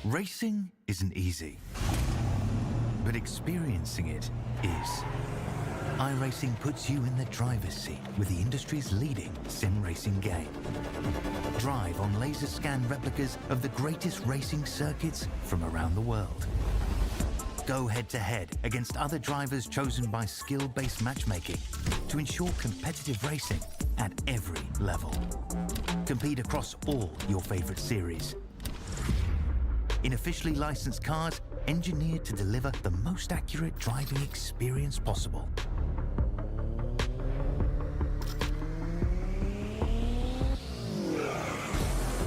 Racing isn't easy, but experiencing it is. iRacing puts you in the driver's seat with the industry's leading sim racing game. Drive on laser scan replicas of the greatest racing circuits from around the world. Go head-to-head against other drivers chosen by skill-based matchmaking to ensure competitive racing at every level. Compete across all your favorite series. In officially licensed cars, engineered to deliver the most accurate driving experience possible.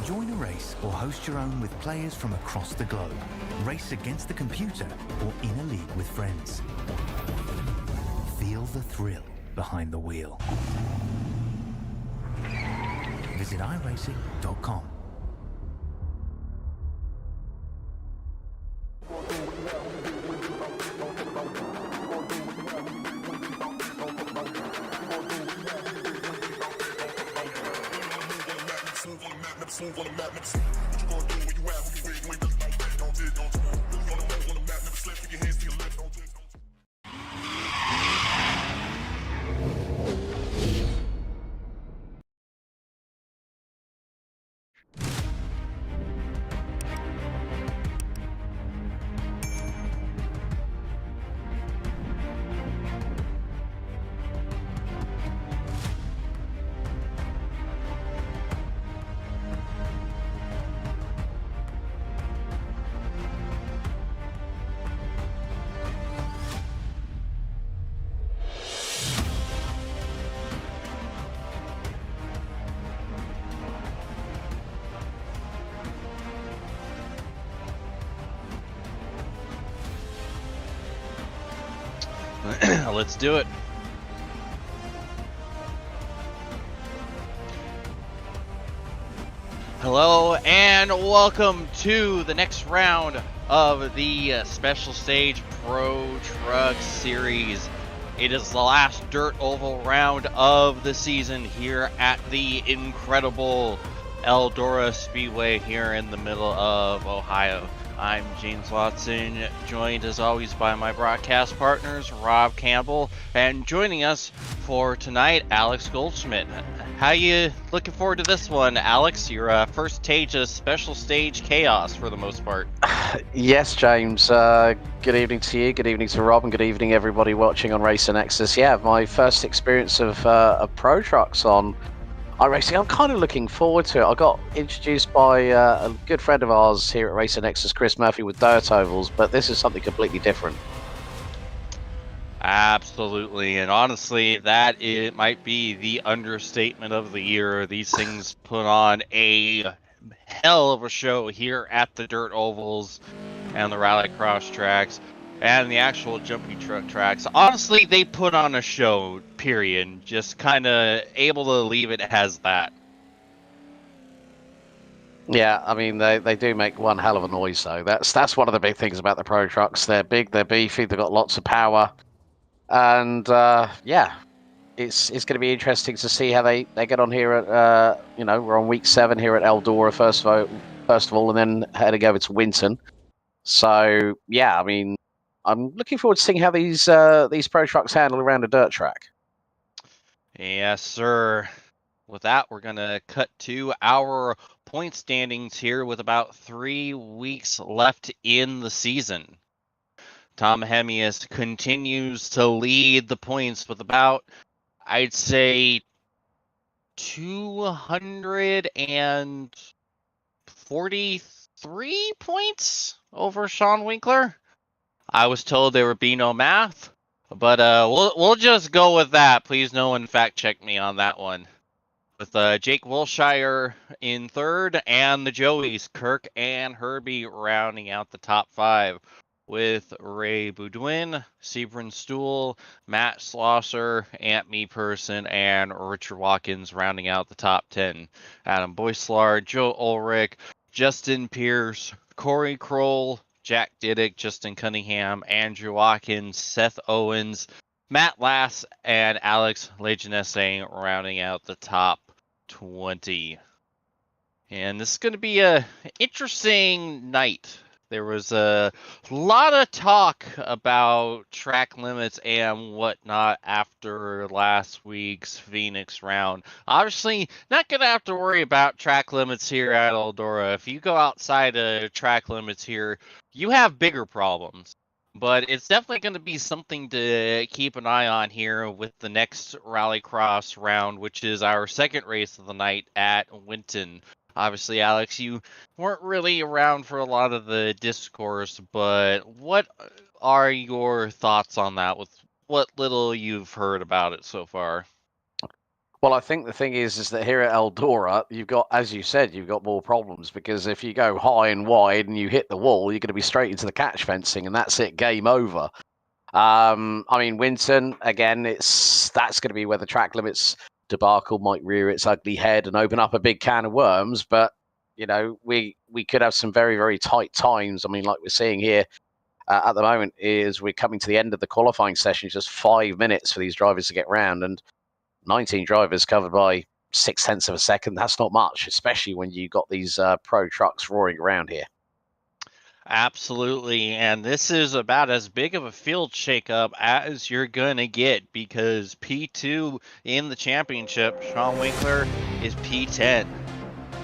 Join a race or host your own with players from across the globe. Race against the computer or in a league with friends. Feel the thrill behind the wheel. Visit iRacing.com. Let's do it. Hello and welcome to the next round of the Special Stage Pro Truck Series. It is the last dirt oval round of the season here at the incredible ELDORA Speedway here in the middle of Ohio. I'm James Watson, joined as always by my broadcast partners, Rob Campbell, and joining us for tonight, Alex Goldschmidt. How you looking forward to this one, Alex? Your first stage of Special Stage Chaos for the most part. Yes, James. Good evening to you, good evening to Rob, and good evening everybody watching on Racer Nexus. Yeah, my first experience of Pro Trucks on iRacing. I'm kind of looking forward to it. I got introduced by a good friend of ours here at Racer Nexus, Chris Murphy, with dirt ovals, but this is something completely different. Absolutely, and honestly, it might be the understatement of the year. These things put on a hell of a show here at the dirt ovals and the rallycross tracks and the actual jumping truck tracks. Honestly, they put on a show, period. Just kind of able to leave it as that. Yeah, I mean, they do make one hell of a noise, though. That's one of the big things about the Pro Trucks. They're big, they're beefy, they've got lots of power. And, yeah, it's going to be interesting to see how they get on here at, we're on week 7 here at ELDORA first of all, and then heading over to Winton. So, yeah, I mean, I'm looking forward to seeing how these Pro Trucks handle around a dirt track. Yes, sir. With that, we're going to cut to our point standings here with about 3 weeks left in the season. Tom Hemius continues to lead the points with about, I'd say, 243 points over Sean Winkler. I was told there would be no math, but we'll just go with that. Please no one fact check me on that one. With Jake Wilshire in third and the Joeys, Kirk and Herbie rounding out the top 5. With Ray Boudwin, Sebron Stool, Matt Slosser, Ant Me Person, and Richard Watkins rounding out the top 10. Adam Boislar, Joe Ulrich, Justin Pierce, Corey Kroll, Jack Diddick, Justin Cunningham, Andrew Watkins, Seth Owens, Matt Lass, and Alex Legenesse rounding out the top 20. And this is going to be an interesting night There was a lot of talk about track limits and whatnot after last week's Phoenix round. Obviously, not going to have to worry about track limits here at ELDORA. If you go outside of track limits here, you have bigger problems. But it's definitely going to be something to keep an eye on here with the next Rallycross round, which is our second race of the night at Winton. Obviously, Alex, you weren't really around for a lot of the discourse, but what are your thoughts on that with what little you've heard about it so far? Well, I think the thing is that here at ELDORA, you've got, as you said, you've got more problems because if you go high and wide and you hit the wall, you're going to be straight into the catch fencing, and that's it, game over. I mean, Winton again, that's going to be where the track limits debacle might rear its ugly head and open up a big can of worms. But you know, we could have some very, very tight times. I mean, like we're seeing here at the moment, is we're coming to the end of the qualifying session. It's just 5 minutes for these drivers to get round, and 19 drivers covered by 0.6 of a second. That's not much, especially when you got these pro trucks roaring around here. Absolutely, and this is about as big of a field shakeup as you're going to get because P2 in the championship, Sean Winkler, is P10.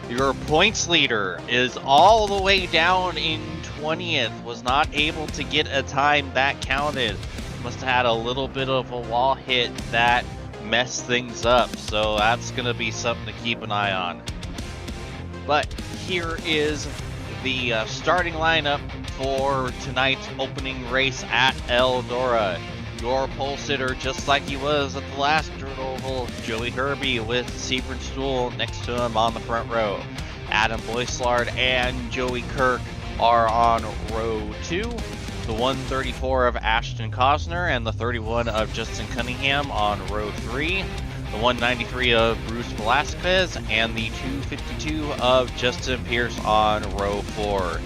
Your points leader is all the way down in 20th, was not able to get a time that counted. Must have had a little bit of a wall hit that messed things up, so that's going to be something to keep an eye on. But here is the starting lineup for tonight's opening race at ELDORA. Your pole sitter, just like he was at the last dirt oval, Joey Herby with Sebring Stool next to him on the front row. Adam Boyslard and Joey Kirk are on row 2. The 134 of Ashton Cosner and the 31 of Justin Cunningham on row 3. The 193 of Bruce Velasquez and the 252 of Justin Pierce on row 4.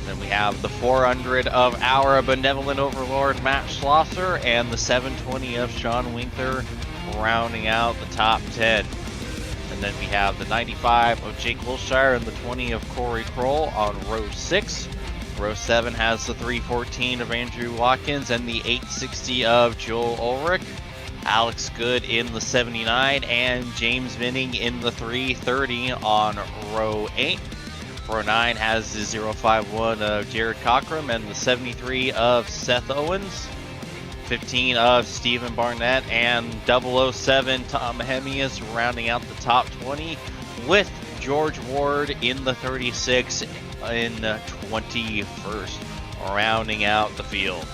Then we have the 400 of our benevolent overlord Matt Schlosser and the 720 of Sean Winkler rounding out the top 10. And then we have the 95 of Jake Wilshire and the 20 of Corey Kroll on row 6. Row 7 has the 314 of Andrew Watkins and the 860 of Joel Ulrich. Alex Good in the 79 and James Vinning in the 330 on row 8. Row 9 has the 051 of Jared Cockrum and the 73 of Seth Owens. 15 of Stephen Barnett and 007 Tom Hemias rounding out the top 20 with George Ward in the 36 in 21st, rounding out the field.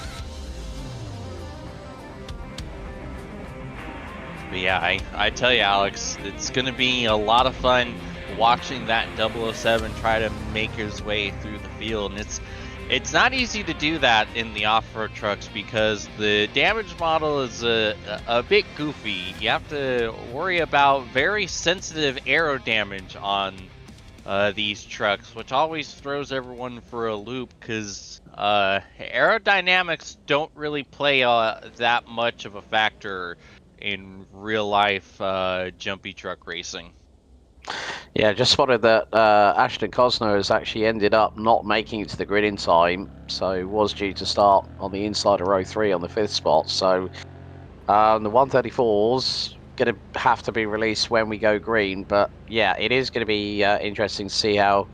But yeah, I tell you, Alex, it's going to be a lot of fun watching that 007 try to make his way through the field. And it's not easy to do that in the off-road trucks because the damage model is a bit goofy. You have to worry about very sensitive aero damage on these trucks, which always throws everyone for a loop because aerodynamics don't really play that much of a factor in real life jumpy truck racing. Yeah, just spotted that Ashton Cosner has actually ended up not making it to the grid in time, so was due to start on the inside of row 3 on the 5th spot. So the 134's going to have to be released when we go green, but yeah, it is going to be interesting to see how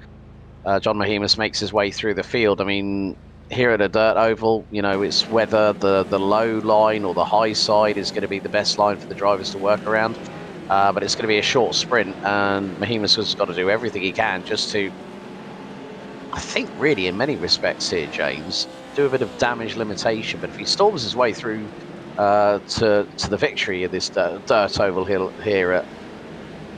John Mahimas makes his way through the field. I mean, here at a dirt oval, you know, it's whether the low line or the high side is going to be the best line for the drivers to work around. But it's going to be a short sprint, and Mahimas has got to do everything he can just to, I think, really, in many respects here, James, do a bit of damage limitation. But if he storms his way through to the victory of this dirt oval hill here at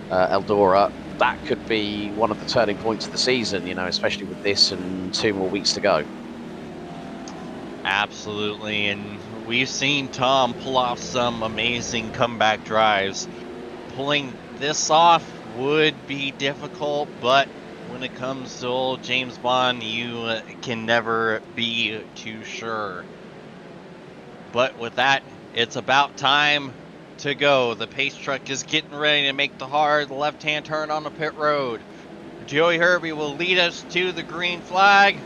ELDORA, that could be one of the turning points of the season, you know, especially with this and 2 more weeks to go. Absolutely, and we've seen Tom pull off some amazing comeback drives. Pulling this off would be difficult, but when it comes to old James Bond, you can never be too sure. But with that, it's about time to go. The pace truck is getting ready to make the hard left-hand turn on the pit road. Joey Herby will lead us to the green flag.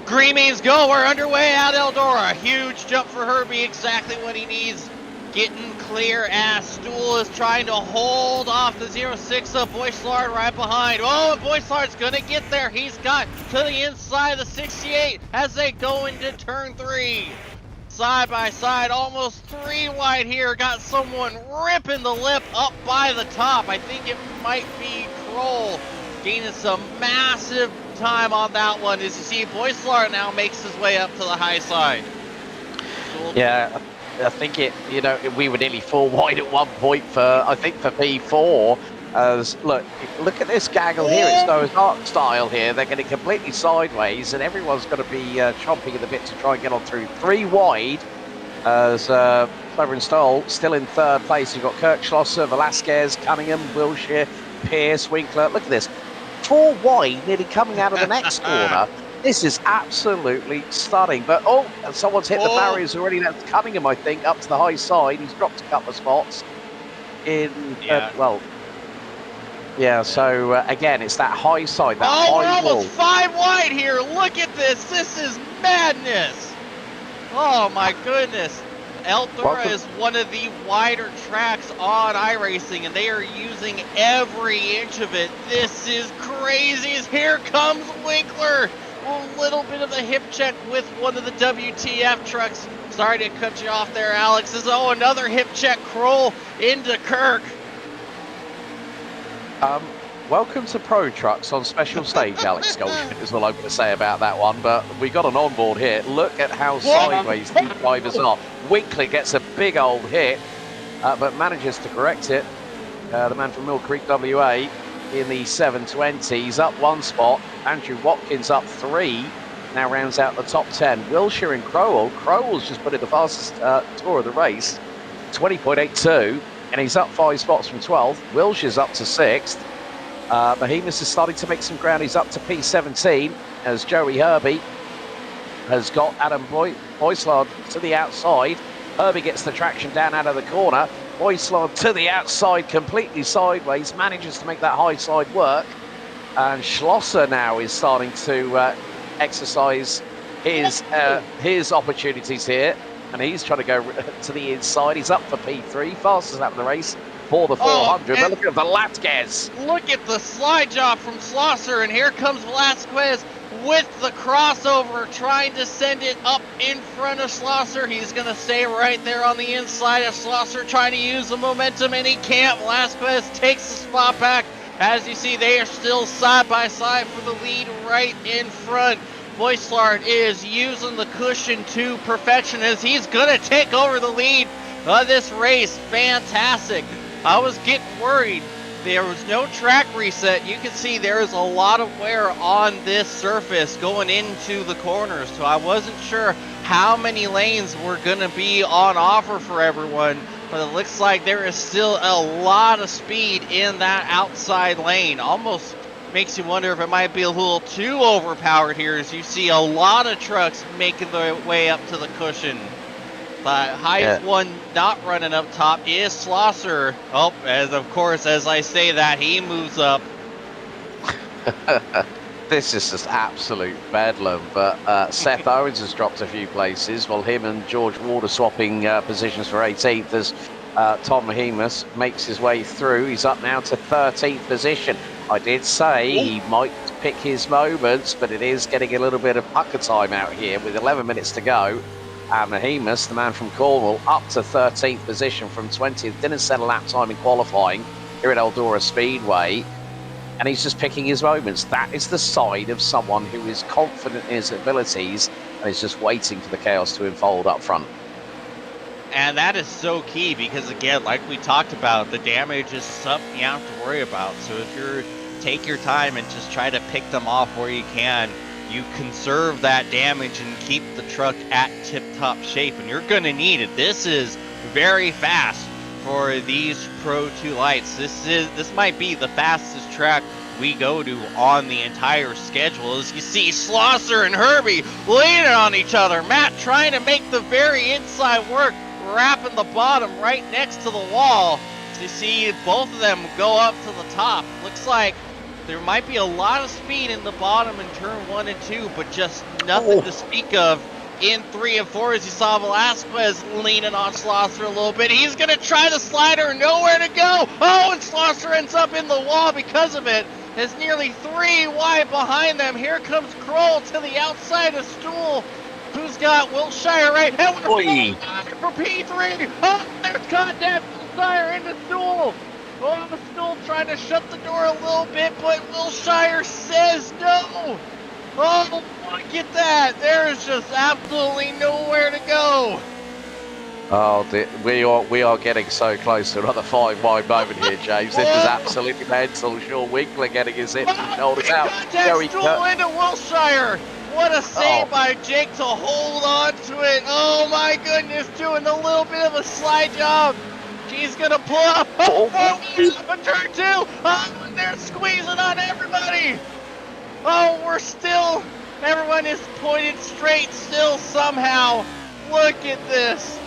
Green means go. We're underway at Eldora. Huge jump for Herbie. Exactly what he needs. Getting clear as Stool is trying to hold off the 06 of Boyslard right behind. Oh, and Boyslard's going to get there. He's got to the inside of the 68 as they go into turn 3. Side by side, almost 3 wide here. Got someone ripping the lip up by the top. I think it might be Kroll gaining some massive time on that one. As you see, Boyslard now makes his way up to the high side. Yeah, I think we were nearly 4 wide at one point for P4. As look at this gaggle here. It's Noah's Ark style here. They're getting completely sideways, and everyone's going to be chomping at the bit to try and get on through. 3 wide as Clever and Stoll still in 3rd place. You've got Kirk Schlosser, Velasquez, Cunningham, Wilshire, Pierce, Winkler. Look at this. 4 wide, nearly coming out of the next corner. This is absolutely stunning. But someone's hit the barriers already. That's Cunningham, I think, up to the high side. He's dropped a couple of spots in. So again, it's that high side, that high we're wall. almost 5 wide here. Look at this. This is madness. Oh my goodness. Eldora is one of the wider tracks on iRacing, and they are using every inch of it. This is crazy. Here comes Winkler. A little bit of a hip check with one of the WTF trucks. Sorry to cut you off there, Alex. Another hip check. Kroll into Kirk. Welcome to Pro Trucks on special stage, Alex Goldschmidt, is all I'm going to say about that one. But we got an onboard here. Look at how sideways these drivers are. Winkler gets a big old hit, but manages to correct it. The man from Mill Creek, WA, in the 720. He's up 1 spot. Andrew Watkins up 3. Now rounds out the top 10. Wilshire and Crowell. Crowell's just put in the fastest tour of the race, 20.82. And he's up 5 spots from 12th. Wilshire's up to 6th. Behemoth is starting to make some ground. He's up to P17 as Joey Herbie has got Adam Boyslard to the outside. Herbie gets the traction down out of the corner. Boyslard to the outside, completely sideways, manages to make that high side work. And Schlosser now is starting to exercise his opportunities here. And he's trying to go to the inside. He's up for P3, fastest out of the race for the 400. But look at Velasquez. Look at the slide job from Schlosser, and here comes Velasquez with the crossover, trying to send it up in front of Schlosser. He's going to stay right there on the inside of Schlosser, trying to use the momentum, and he can't. Velasquez takes the spot back. As you see, they are still side by side for the lead right in front. Boyslard is using the cushion to perfection as he's going to take over the lead of this race. Fantastic. I was getting worried. There was no track reset. You can see there is a lot of wear on this surface going into the corners. So I wasn't sure how many lanes were going to be on offer for everyone. But it looks like there is still a lot of speed in that outside lane. Almost makes you wonder if it might be a little too overpowered here, as you see a lot of trucks making their way up to the cushion. The highest one not running up top is Schlosser. As I say that, he moves up. This is just absolute bedlam. But Seth Owens has dropped a few places, while him and George Ward are swapping positions for 18th as Tom Behemoth makes his way through. He's up now to 13th position. I did say he might pick his moments, but it is getting a little bit of pucker time out here with 11 minutes to go. And Behemoth, the man from Cornwall, up to 13th position from 20th. Didn't set a lap time in qualifying here at Eldora Speedway. And he's just picking his moments. That is the side of someone who is confident in his abilities and is just waiting for the chaos to unfold up front. And that is so key because, again, like we talked about, the damage is something you have to worry about. So if you take your time and just try to pick them off where you can, you conserve that damage and keep the truck at tip-top shape. And you're going to need it. This is very fast for these Pro 2 lights. This might be the fastest track we go to on the entire schedule. As you see, Schlosser and Herbie leaning on each other. Matt trying to make the very inside work, wrapping the bottom right next to the wall. So you see both of them go up to the top. Looks like There might be a lot of speed in the bottom in turn 1 and 2, but just nothing to speak of in 3 and 4 as you saw Velasquez leaning on Schlosser a little bit. He's going to try the slider, nowhere to go. Oh, and Schlosser ends up in the wall because of it. It's nearly 3 wide behind them. Here comes Kroll to the outside of Stool. Who's got Wilshire right? And we're for P3. Oh, there's contact. Wilshire into Stool. Oh, Stool trying to shut the door a little bit, but Wilshire says no. Oh, look at that. There is just absolutely nowhere to go. Oh, we are getting so close to another 5 wide moment here, James. This is absolutely mental. Sean Winkler getting his hips and shoulders out. Contact Stool into Wilshire. What a save by Jake to hold on to it. Oh my goodness, doing a little bit of a slide job. He's gonna pull up. Oh, a turn 2. Oh, and they're squeezing on everybody. Oh, we're still, everyone is pointed straight still somehow. Look at this.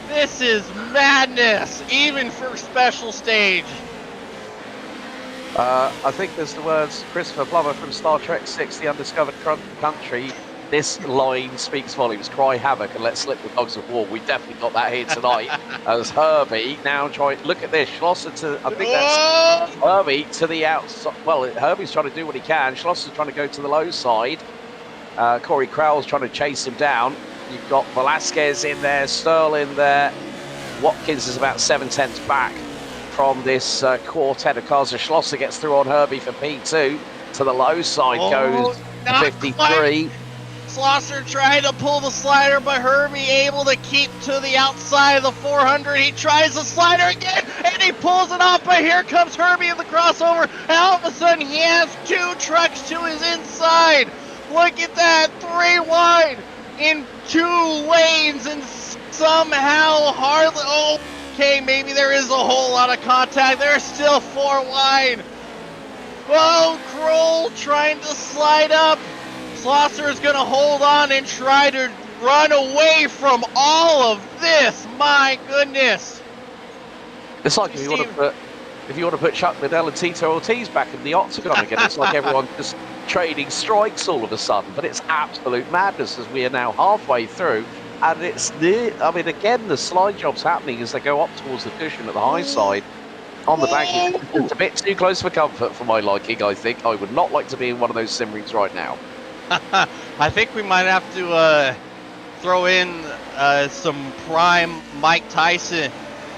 This is madness, even for special stage. I think there's the words Christopher Plummer from Star Trek 6, The Undiscovered Country. This line speaks volumes. Cry havoc and let slip the dogs of war. We definitely got that here tonight. As Herbie now trying, look at this, Schlosser to, I think that's Herbie to the outside. Well, Herbie's trying to do what he can. Schlosser's trying to go to the low side. Corey Crowell's trying to chase him down. You've got Velasquez in there, Sterling there. Watkins is about 7/10 back from this quartet of cars. Schlosser gets through on Herbie for P2. To the low side goes 53. Quite. Schlosser tried to pull the slider, but Herbie able to keep to the outside of the 400. He tries the slider again, and he pulls it off, but here comes Herbie in the crossover, and all of a sudden he has 2 trucks to his inside. Look at that, 3 wide in 2 lanes, and somehow hardly, okay, maybe there is a whole lot of contact. There's still 4 wide. Oh, Kroll trying to slide up. Schlosser is going to hold on and try to run away from all of this. My goodness. It's like if you want to put Chuck Liddell and Tito Ortiz back in the octagon again, it's like everyone just trading strikes all of a sudden. But it's absolute madness as we are now halfway through. And it's again, the slide job's happening as they go up towards the cushion at the high side. On the back, it's a bit too close for comfort for my liking, I think. I would not like to be in one of those sim rings right now. I think we might have to throw in some prime Mike Tyson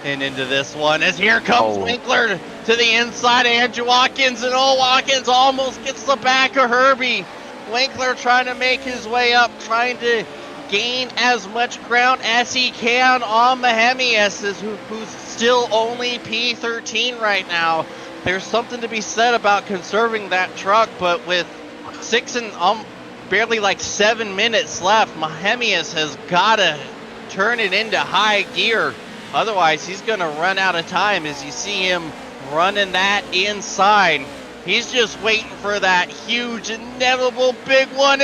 into this one. As here comes Winkler to the inside of Andrew Watkins, and Watkins almost gets the back of Herbie. Winkler trying to make his way up, trying to gain as much ground as he can on Mahemius, who's still only P13 right now. There's something to be said about conserving that truck, but with 6 and barely like 7 minutes left, Mahemius has got to turn it into high gear. Otherwise, he's going to run out of time as you see him running that inside. He's just waiting for that huge, inevitable big one.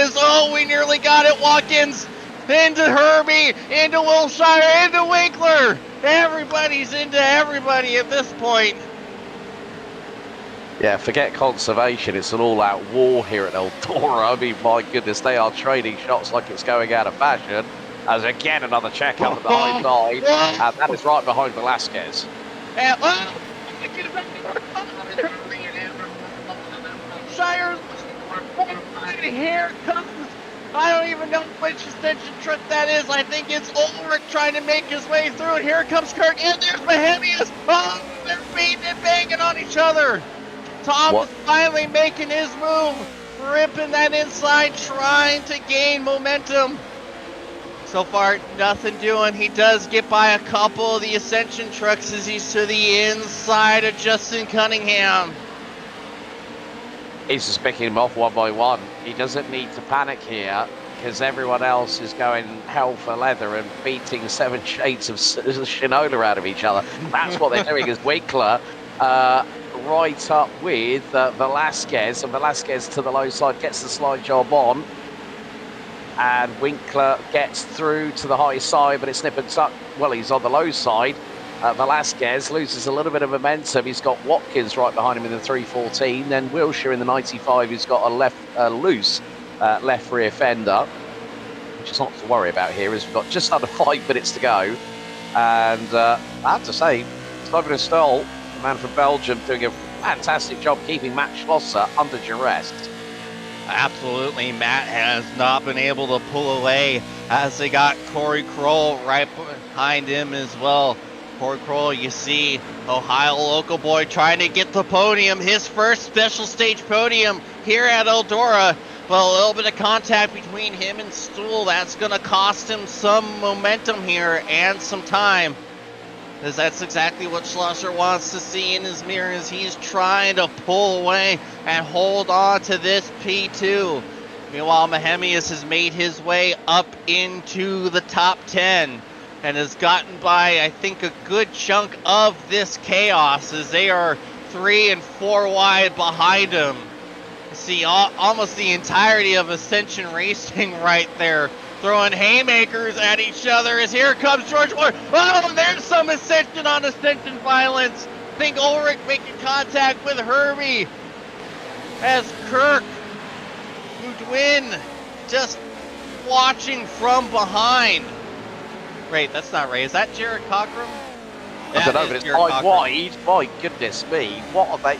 We nearly got it. Watkins into Herbie, into Wilshire, into Winkler. Everybody's into everybody at this point. Yeah, forget conservation. It's an all-out war here at ELDORA. I mean, my goodness, they are trading shots like it's going out of fashion. As again, another check up at the high side. And that is right behind Velasquez. Shire's here comes. I don't even know which extension truck that is. I think it's Ulrich trying to make his way through. And here comes Kirk. And there's Mahemius. They're beating and banging on each other. Tom is finally making his move, ripping that inside, trying to gain momentum. So far, nothing doing. He does get by a couple of the Ascension trucks as he's to the inside of Justin Cunningham. He's just picking them off one by one. He doesn't need to panic here because everyone else is going hell for leather and beating 7 shades of Shinoda out of each other. That's what they're doing as Winkler right up with Velasquez, and Velasquez to the low side gets the slide job on, and Winkler gets through to the high side, but it's nip and tuck. Well, he's on the low side. Velasquez loses a little bit of momentum. He's got Watkins right behind him in the 314. Then Wilshire in the 95, who's got a loose left rear fender, which is not to worry about here, as we've got just under 5 minutes to go. And I have to say, Steven Stoll, the man from Belgium, doing a fantastic job keeping Matt Schlosser under duress. Absolutely, Matt has not been able to pull away as they got Corey Kroll right behind him as well. Corey Kroll, you see, Ohio local boy trying to get the podium, his first special stage podium here at Eldora. But a little bit of contact between him and Stool, that's going to cost him some momentum here and some time. Because that's exactly what Schlosser wants to see in his mirror, as he's trying to pull away and hold on to this P2. Meanwhile, Mahemius has made his way up into the top 10 and has gotten by, I think, a good chunk of this chaos, as they are 3 and 4 wide behind him. You see almost the entirety of Ascension Racing right there, throwing haymakers at each other, as here comes George Ward. Oh, there's some Ascension on Ascension violence. I think Ulrich making contact with Herbie, as Kirk Goodwin just watching from behind. Wait, that's not Ray. Is that Jared Cockrum? I don't know, but it's 5 wide. My goodness me. What are they?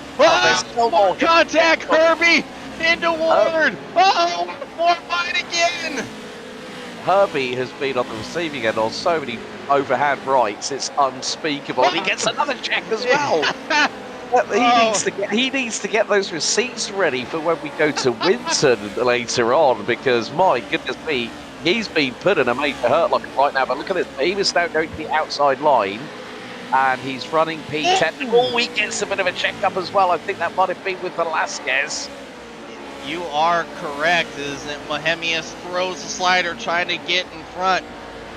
More contact, Herbie into Ward. Oh, 4 wide again. Herbie has been on the receiving end on so many overhand rights, it's unspeakable. He gets another check as well. He needs to get those receipts ready for when we go to Winton later on, because my goodness me, he's been put in a major hurt lock right now. But look at this, he was now going to the outside line, and he's running P10. Oh, he gets a bit of a check up as well. I think that might have been with Velasquez. You are correct, is that Mahemius throws the slider trying to get in front.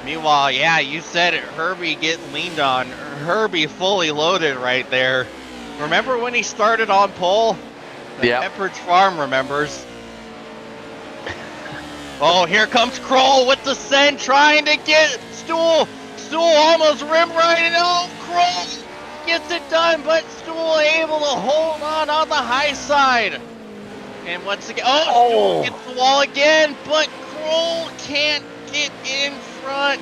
Meanwhile, yeah, you said it, Herbie getting leaned on. Herbie fully loaded right there. Remember when he started on pole? Yeah. Pepperidge Farm remembers. Oh, here comes Kroll with the send, trying to get Stool. Stool almost rim right, and oh, Kroll gets it done, but Stool able to hold on the high side. And once again, Stool gets the wall again, but Kroll can't get in front.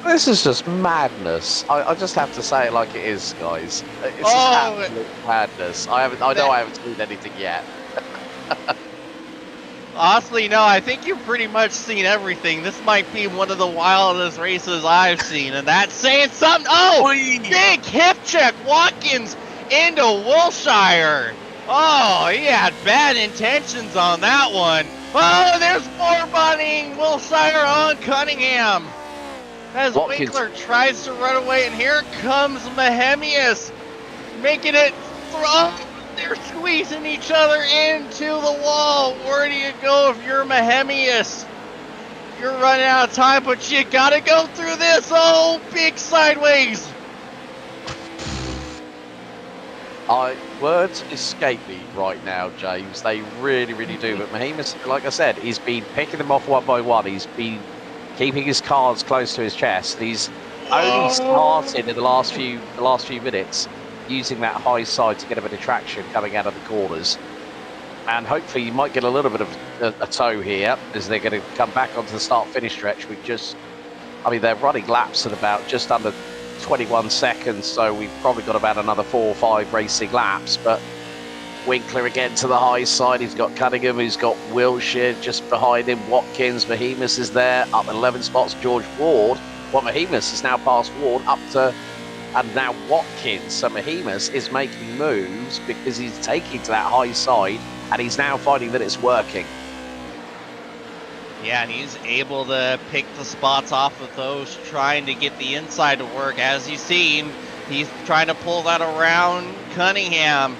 This is just madness. I just have to say it like it is, guys. It's just absolute madness. I know I haven't seen anything yet. Honestly, no, I think you've pretty much seen everything. This might be one of the wildest races I've seen, and that's saying something. Oh, big hip check, Watkins into Wilshire. Oh, he had bad intentions on that one. Oh, there's more bunnying Wilshire on Cunningham, as Winkler tries to run away, and here comes Mahemius, making it through. They're squeezing each other into the wall. Where do you go if you're Mahemius? You're running out of time, but you gotta go through this. Oh, big sideways. Words escape me right now, James. They really, really do. But Mahemius, like I said, he's been picking them off one by one. He's been keeping his cards close to his chest. He's only started in the last few minutes using that high side to get a bit of traction coming out of the corners. And hopefully you might get a little bit of a tow here, as they're going to come back onto the start-finish stretch. They're running laps at about just under 21 seconds, so we've probably got about another 4 or 5 racing laps. But Winkler again to the high side. He's got Cunningham, who's got Wilshire just behind him. Watkins, Mahemius is there. Up 11 spots, George Ward. Well, Mahemius has now passed Ward up to, and now Watkins. So Mahemius is making moves because he's taking to that high side, and he's now finding that it's working. Yeah, and he's able to pick the spots off of those, trying to get the inside to work. As you see, he's trying to pull that around Cunningham,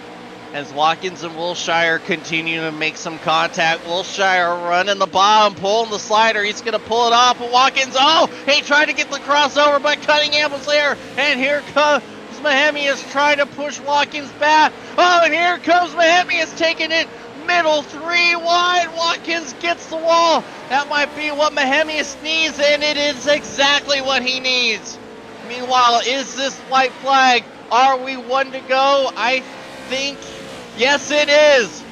as Watkins and Wilshire continue to make some contact. Wilshire running the bottom, pulling the slider. He's going to pull it off, but Watkins, he tried to get the crossover, but Cunningham was there. And here comes Mahemius trying to push Watkins back. Oh, and here comes Mahemius taking it middle, 3 wide. Watkins gets the wall. That might be what Mahemius needs, and it is exactly what he needs. Meanwhile, is this white flag? Are we one to go? I think, yes it is.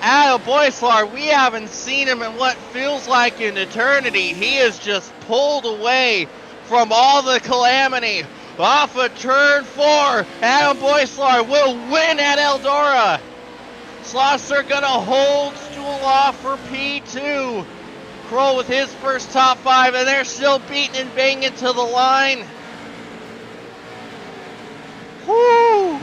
Adam Boislar, we haven't seen him in what feels like an eternity. He is just pulled away from all the calamity. Off of turn 4, Adam Boislar will win at Eldora. Schlosser gonna hold Stool off for P2. Kroll with his first top 5, and they're still beating and banging to the line. Woo!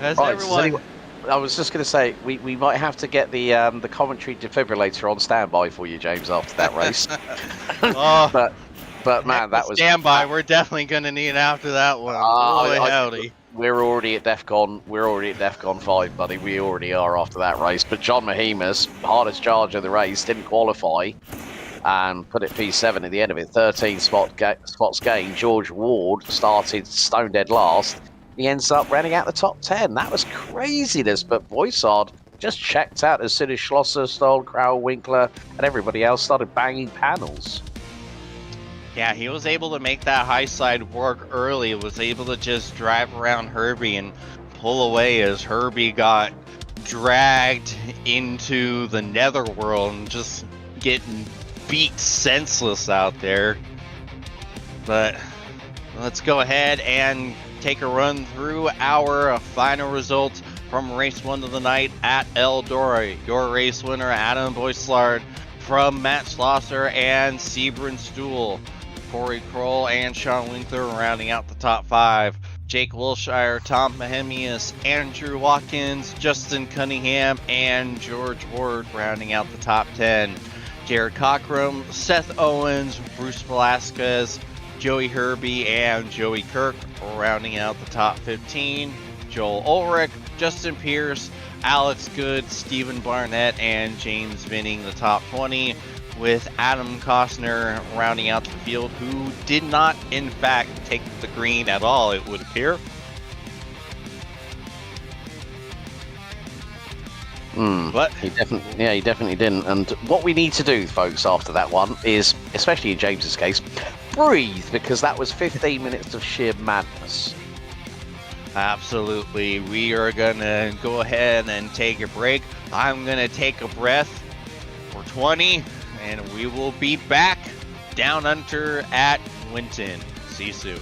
As Right, everyone... I was just going to say, we might have to get the commentary defibrillator on standby for you, James, after that race. Oh, but man, that was standby. We're definitely gonna need after that one. Holy howdy! We're already at DEFCON. We're already at DEFCON 5, buddy. We already are after that race. But John Mahimas, hardest charge of the race, didn't qualify and put it P7 at the end of it. 13 spots gained. George Ward started stone dead last. He ends up running out the top 10. That was craziness. But Boisard just checked out as soon as Schlosser, Stoll, Crowell, Winkler, and everybody else started banging panels. Yeah, he was able to make that high side work early. Was able to just drive around Herbie and pull away as Herbie got dragged into the netherworld and just getting beat senseless out there. But let's go ahead and take a run through our final results from race 1 of the night at Eldora. Your race winner, Adam Boislard, from Matt Schlosser and Sebron Stool. Corey Kroll and Sean Winkler rounding out the top 5. Jake Wilshire, Tom Mahemius, Andrew Watkins, Justin Cunningham, and George Ward rounding out the top 10. Jared Cockrum, Seth Owens, Bruce Velasquez, Joey Herbie, and Joey Kirk rounding out the top 15. Joel Ulrich, Justin Pierce, Alex Good, Stephen Barnett, and James Vinning the top 20, with Adam Costner rounding out the field, who did not, in fact, take the green at all, it would appear. But he definitely didn't. And what we need to do, folks, after that one is, especially in James's case, breathe, because that was 15 minutes of sheer madness. Absolutely. We are going to go ahead and take a break. I'm going to take a breath for 20, and we will be back down under at Winton. See you soon.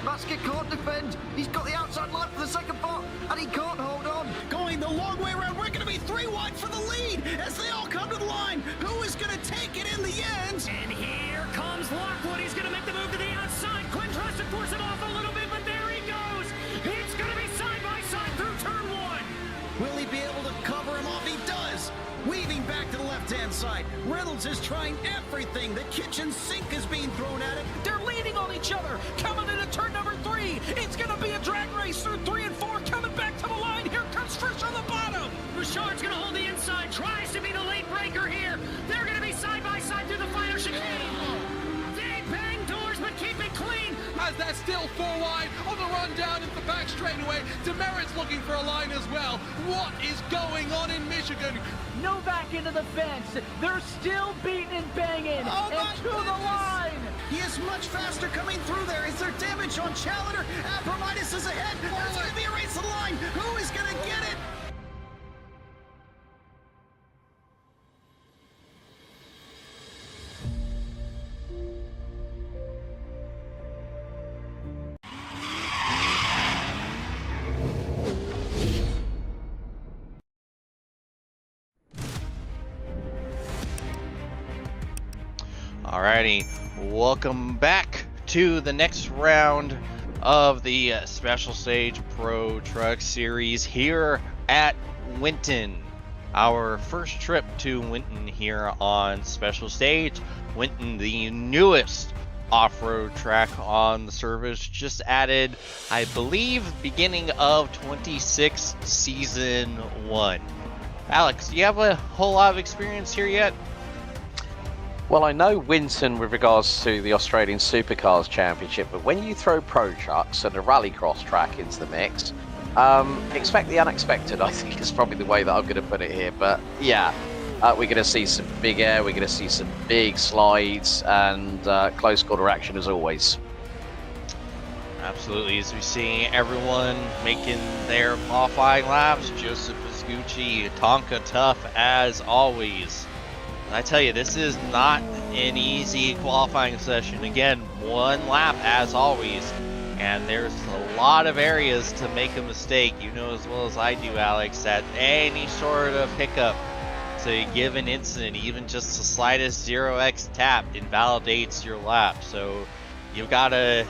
Masker can't defend. He's got the outside line for the second part, and he can't hold on. Going the long way around. We're going to be 3 wide for the lead as they all come to the line. Who is going to take it in the end? And here comes Lockwood. He's going to make the move to the outside. Quinn tries to force him off a little bit, but there he goes. It's going to be side by side through turn 1. Will he be able to cover him off? He does. Weaving back to the left-hand side. Reynolds is trying everything. The kitchen sink is being thrown at him. They're leaning on each other. Coming into turn number 3. It's going to be a drag race through 3 and 4. Coming back to the line. Here comes Frisch on the bottom. Richard's going to hold the inside. Tries to be the late breaker here. They're going to be side by side through the final chicane. They bang doors, but keep it clean. As they're still 4 wide on the run down into the back straightaway. Demerit's looking for a line as well. What is going on in Michigan? Novak into the fence. They're still beating and banging. And to the line. He is much faster coming through there. Is there damage on Challenger? Abramitis is ahead. There's going to be a race to the line. Who is going to get it? Alrighty, welcome back to the next round of the Special Stage Pro Truck Series here at Winton. Our first trip to Winton here on Special Stage. Winton, the newest off-road track on the service, just added, I believe, beginning of 26 Season 1. Alex, do you have a whole lot of experience here yet? Well, I know Winton with regards to the Australian Supercars Championship, but when you throw Pro Trucks and a rallycross track into the mix, expect the unexpected, I think is probably the way that I'm going to put it here. But yeah, we're going to see some big air, we're going to see some big slides, and close quarter action as always. Absolutely, as we see everyone making their qualifying laps, Joseph Vescucci, Tonka tough as always. I tell you, this is not an easy qualifying session. Again, 1 lap as always, and there's a lot of areas to make a mistake. You know as well as I do, Alex, that any sort of hiccup to a given incident, even just the slightest 0x tap, invalidates your lap. So you've got to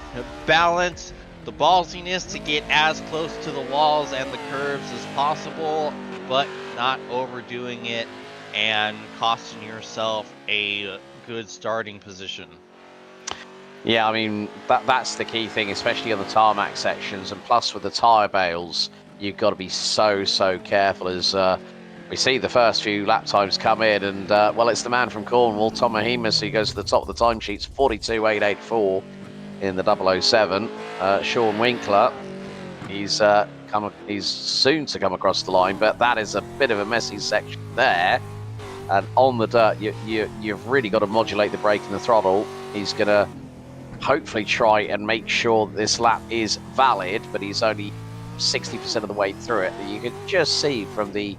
balance the ballsiness to get as close to the walls and the curves as possible, but not overdoing it and costing yourself a good starting position. Yeah, I mean, that's the key thing, especially on the tarmac sections, and plus with the tyre bales, you've got to be so careful as we see the first few lap times come in, and well, it's the man from Cornwall, Tom Mahimas, who goes to the top of the timesheets, 42.884 in the 007. Sean Winkler, he's soon to come across the line, but that is a bit of a messy section there. And on the dirt, you've really got to modulate the brake and the throttle. He's going to hopefully try and make sure that this lap is valid, but he's only 60% of the way through it. You can just see from the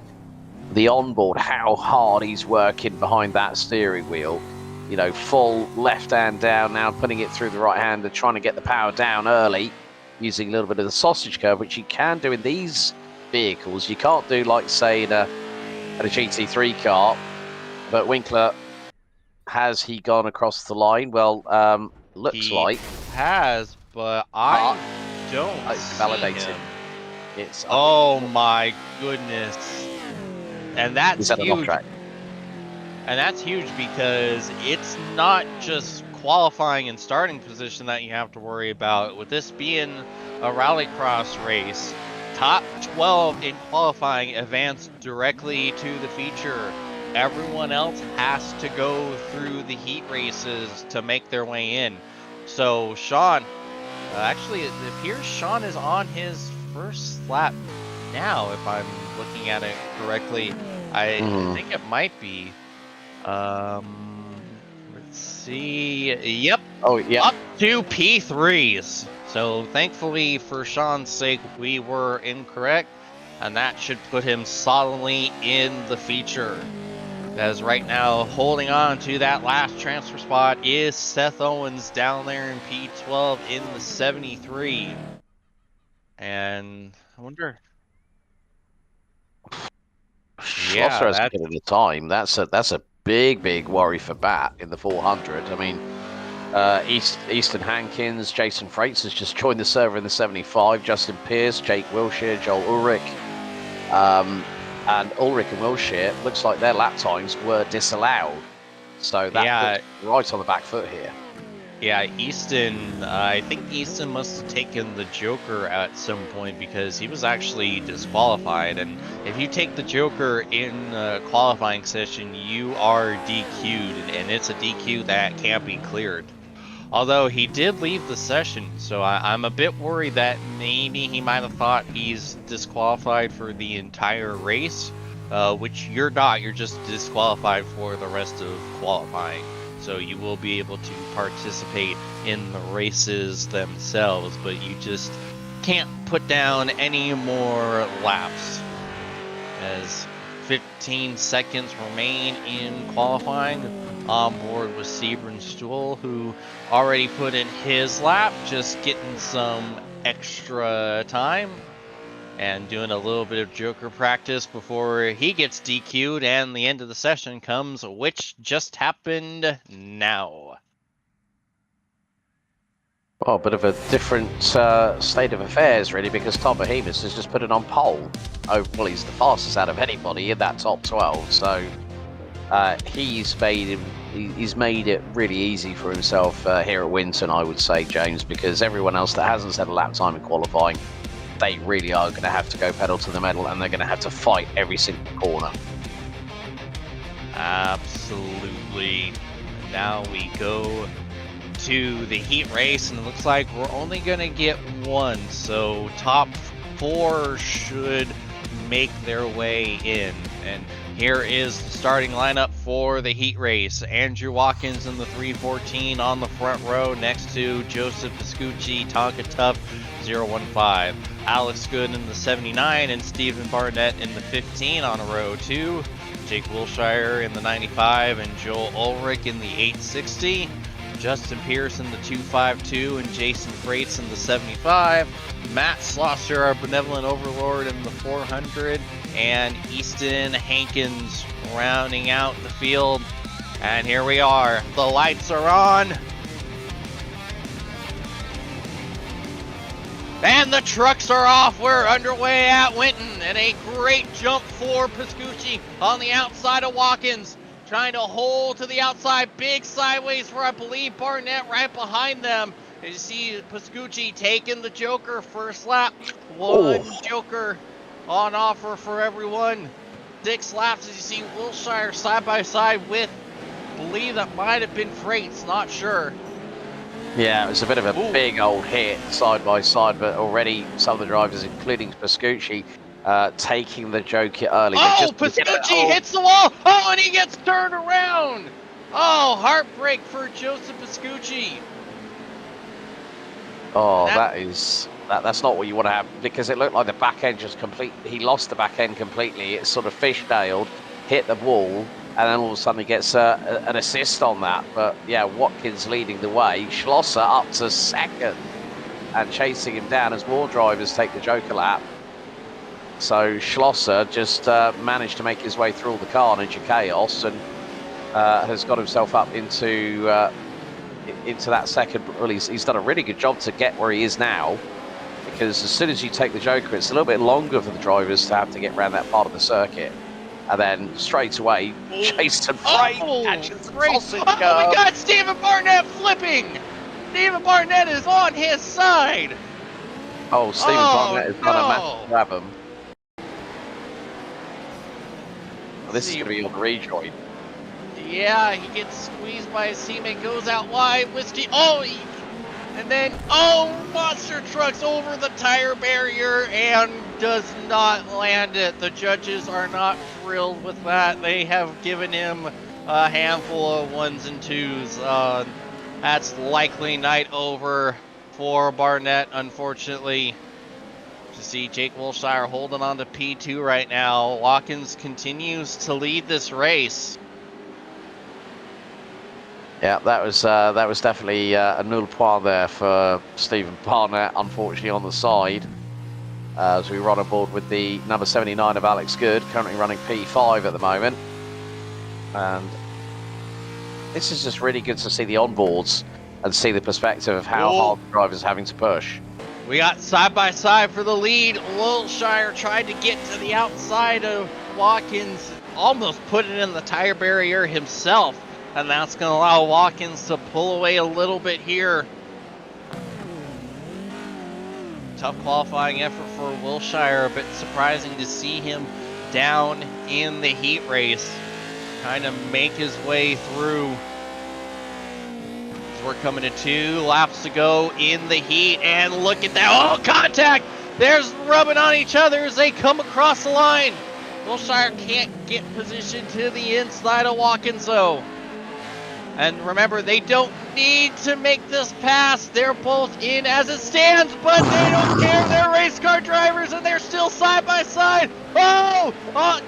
onboard how hard he's working behind that steering wheel. You know, full left hand down now, putting it through the right hand and trying to get the power down early. using a little bit of the sausage curve, which you can do in these vehicles. You can't do, like, say, in a GT3 car. But Winkler, has he gone across the line? Well, looks He like has, but I don't it's see validated. him. It's Oh my goodness. And that's he's at an off huge. track. And that's huge because it's not just qualifying and starting position that you have to worry about. With this being a rallycross race, top 12 in qualifying advance directly to the feature. Everyone else has to go through the heat races to make their way in. So Sean, actually it appears Sean is on his first lap now, if I'm looking at it correctly. I think it might be. Let's see. Yep. Oh, yeah. Up to P3s. So thankfully for Sean's sake, we were incorrect, and that should put him solidly in the feature. As right now, holding on to that last transfer spot is Seth Owens down there in P12 in the 73. And I wonder. Schlosser has a bit of the time. That's a big worry for Bat in the 400. I mean, Easton Hankins, Jason Freites has just joined the server in the 75. Justin Pierce, Jake Wilshire, Joel Ulrich. And Ulrich and Wilshire, looks like their lap times were disallowed. So that puts right on the back foot here. Yeah, Easton, I think Easton must have taken the Joker at some point because he was actually disqualified. And if you take the Joker in a qualifying session, you are DQ'd, and it's a DQ that can't be cleared. Although he did leave the session, so I'm a bit worried that maybe he might have thought he's disqualified for the entire race, which you're not. You're just disqualified for the rest of qualifying. So you will be able to participate in the races themselves, but you just can't put down any more laps. As 15 seconds remain in qualifying. On board with Sebring Stool, who already put in his lap, just getting some extra time and doing a little bit of Joker practice before he gets DQ'd and the end of the session comes, which just happened now. Well, a bit of a different state of affairs, really, because Tom Behemoth has just put it on pole. Oh, well, he's the fastest out of anybody in that top 12, so he's made it really easy for himself here at Winton, I would say, James, because everyone else that hasn't set a lap time in qualifying, they really are going to have to go pedal to the metal, and they're going to have to fight every single corner. Absolutely. Now we go to the heat race, and it looks like we're only going to get one, so top 4 should make their way in. And here is the starting lineup for the heat race. Andrew Watkins in the 314 on the front row next to Joseph Piscucci, Tonka Tough 015. Alex Good in the 79 and Stephen Barnett in the 15 on row 2. Jake Wilshire in the 95 and Joel Ulrich in the 860. Justin Pierce in the 252 and Jason Freites in the 75. Matt Slosser, our benevolent overlord, in the 400. And Easton Hankins rounding out the field. And here we are. The lights are on. And the trucks are off. We're underway at Winton. And a great jump for Piscucci on the outside of Watkins. Trying to hold to the outside. Big sideways for, I believe, Barnett right behind them. You see Piscucci taking the Joker first lap. One Joker on offer for everyone. 6 laps as you see Wilshire side by side with, believe that might have been Freites, not sure. Yeah, it was a bit of a big old hit side by side, but already some of the drivers, including Piscucci, taking the Joker early. Piscucci hits the wall. Oh, and he gets turned around. Oh, heartbreak for Joseph Piscucci. Oh, that's not what you want to have, because it looked like the back end just he lost the back end completely. It sort of fishtailed, hit the wall, and then all of a sudden he gets an assist on that. But yeah, Watkins leading the way. Schlosser up to second. and chasing him down as more drivers take the Joker lap. So Schlosser just managed to make his way through all the carnage and chaos, and has got himself up into that second. Well, he's done a really good job to get where he is now, because as soon as you take the Joker, it's a little bit longer for the drivers to have to get around that part of the circuit. And then straight away, Jason Freight catches the sausage Oh, we got Stephen Barnett flipping! Stephen Barnett is on his side! Oh, Stephen Barnett has done a massive grab him. Well, this is going to be on the rejoin. Yeah, he gets squeezed by his teammate, goes out wide. Whiskey, and then, monster trucks over the tire barrier and does not land it. The judges are not thrilled with that. They have given him a handful of 1s and 2s. That's likely night over for Barnett, unfortunately. To see Jake Wilshire holding on to P2 right now. Watkins continues to lead this race. Yeah, that was definitely a nul point there for Stephen Barnett, unfortunately on the side. As we run aboard with the number 79 of Alex Good, currently running P5 at the moment. And this is just really good to see the onboards and see the perspective of how hard the drivers are having to push. We got side by side for the lead. Wilshire tried to get to the outside of Watkins, almost put it in the tire barrier himself. And that's going to allow Watkins to pull away a little bit here. Tough qualifying effort for Wilshire, a bit surprising to see him down in the heat race. Trying to make his way through. As we're coming to 2 laps to go in the heat, and look at that. Oh, contact! There's rubbing on each other as they come across the line. Wilshire can't get positioned to the inside of Watkins though. And remember, they don't need to make this pass. They're both in as it stands, but they don't care. They're race car drivers, and they're still side by side. Oh,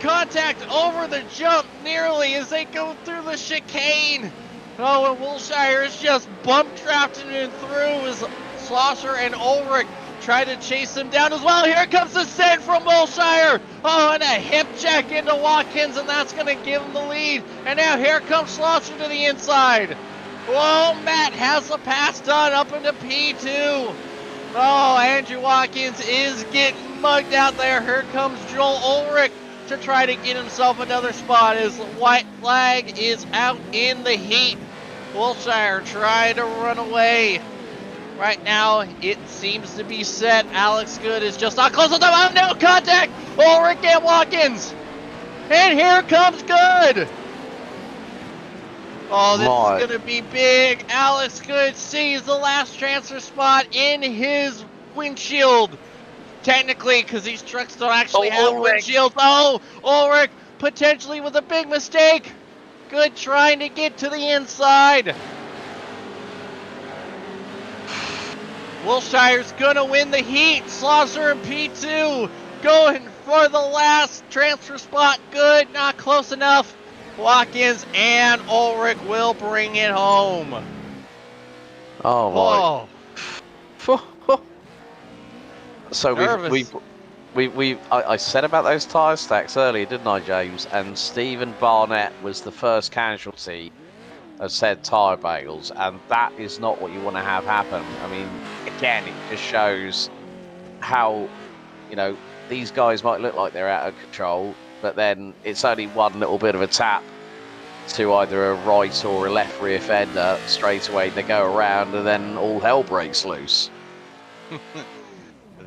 contact over the jump nearly as they go through the chicane. Oh, and Wilshire is just bump drafting it through as Schlosser and Ulrich try to chase him down as well. Here comes the send from Wilshire. Oh, and a hip check into Watkins, and that's going to give him the lead. And now here comes Schlosser to the inside. Whoa, Matt has the pass done up into P2. Oh, Andrew Watkins is getting mugged out there. Here comes Joel Ulrich to try to get himself another spot as white flag is out in the heat. Wilshire trying to run away. Right now, it seems to be set. Alex Good is just not close enough. Oh, no contact! Ulrich and Watkins. And here comes Good. Oh, this is going to be big. Alex Good sees the last transfer spot in his windshield. Technically, because these trucks don't actually have windshields. Oh, Ulrich potentially with a big mistake. Good trying to get to the inside. Wilshire's gonna win the heat. Schlosser and P2 going for the last transfer spot. Good, not close enough. Watkins and Ulrich will bring it home. Oh my. So I said about those tyre stacks earlier, didn't I, James? And Stephen Barnett was the first casualty of said tyre bagels, and that is not what you want to have happen. I mean, again, it just shows how, these guys might look like they're out of control, but then it's only one little bit of a tap to either a right or a left rear fender. Straight away they go around, and then all hell breaks loose.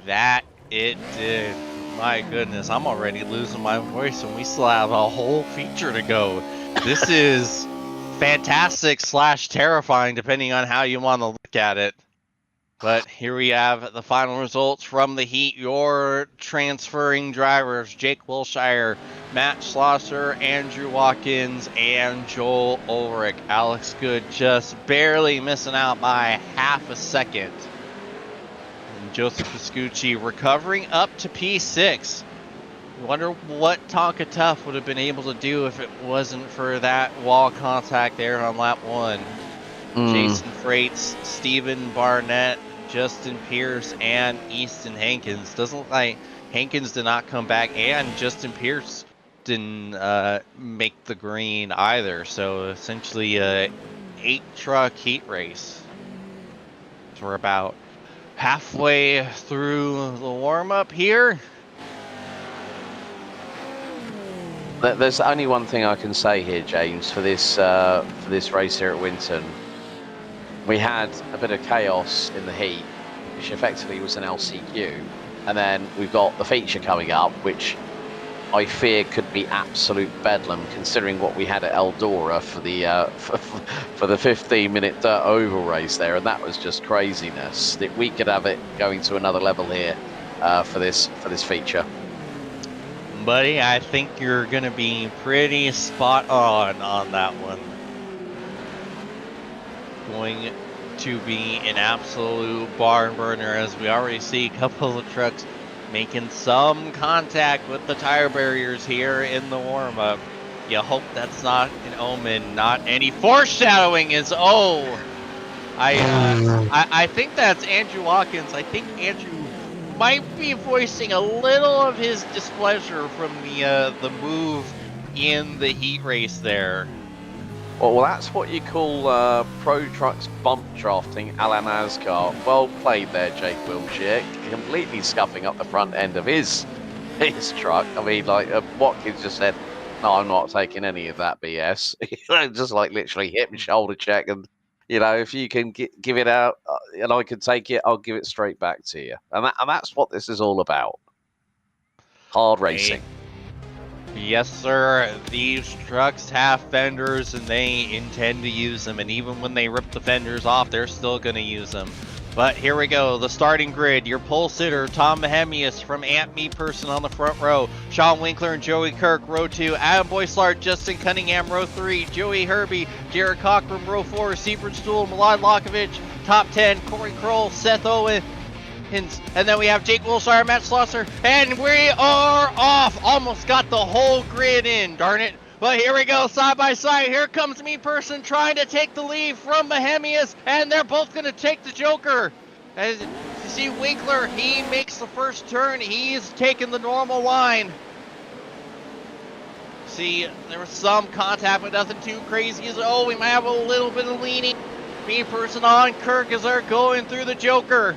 That it did. My goodness, I'm already losing my voice, and we still have a whole feature to go. This is fantastic / terrifying, depending on how you want to look at it. But here we have the final results from the heat. Your transferring drivers: Jake Wilshire, Matt Schlosser, Andrew Watkins, and Joel Ulrich. Alex Good just barely missing out by half a second. And Joseph Piscucci recovering up to P6. Wonder what Tonka Tough would have been able to do if it wasn't for that wall contact there on lap 1. Jason Freights, Stephen Barnett, Justin Pierce and Easton Hankins. Doesn't look like Hankins did not come back, and Justin Pierce didn't make the green either. So essentially a 8-truck heat race. So we're about halfway through the warm-up here. There's only one thing I can say here, James, for this race here at Winton. We had a bit of chaos in the heat, which effectively was an LCQ, and then we've got the feature coming up, which I fear could be absolute bedlam, considering what we had at ELDORA for the for the 15-minute dirt oval race there, and that was just craziness. That we could have it going to another level here for this feature. Buddy, I think you're going to be pretty spot on that one. Going to be an absolute barn burner, as we already see a couple of trucks making some contact with the tire barriers here in the warm-up. You hope that's not an omen, not any foreshadowing is, I think that's Andrew Watkins. I think Andrew might be voicing a little of his displeasure from the move in the heat race there. Well, that's what you call Pro Trucks bump drafting a la NASCAR. Well played there, Jake Wilshere. Completely scuffing up the front end of his truck. I mean, like, Watkins just said, no, I'm not taking any of that BS. Just like literally hip and shoulder check. And, you know, if you can give it out and I can take it, I'll give it straight back to you. And that's what this is all about. Hard racing. Yes, sir. These trucks have fenders and they intend to use them. And even when they rip the fenders off, they're still going to use them. But here we go. The starting grid. Your pole sitter, Tom Mahemius from Ant Me Person on the front row. Sean Winkler and Joey Kirk, row 2. Adam Boyslart, Justin Cunningham, row 3. Joey Herbie, Jared Cockrum, row 4. Siebert Stool, Milad Lokovic, top 10. Corey Kroll, Seth Owen. And then we have Jake Wilshire, Matt Schlosser, and we are off. Almost got the whole grid in, darn it. But here we go, side by side. Here comes Me Person trying to take the lead from Mahemius, and they're both going to take the Joker. As you see, Winkler, he makes the first turn. He's taking the normal line. See, there was some contact, but nothing too crazy. We might have a little bit of leaning. Me Person on Kirk as they're going through the Joker.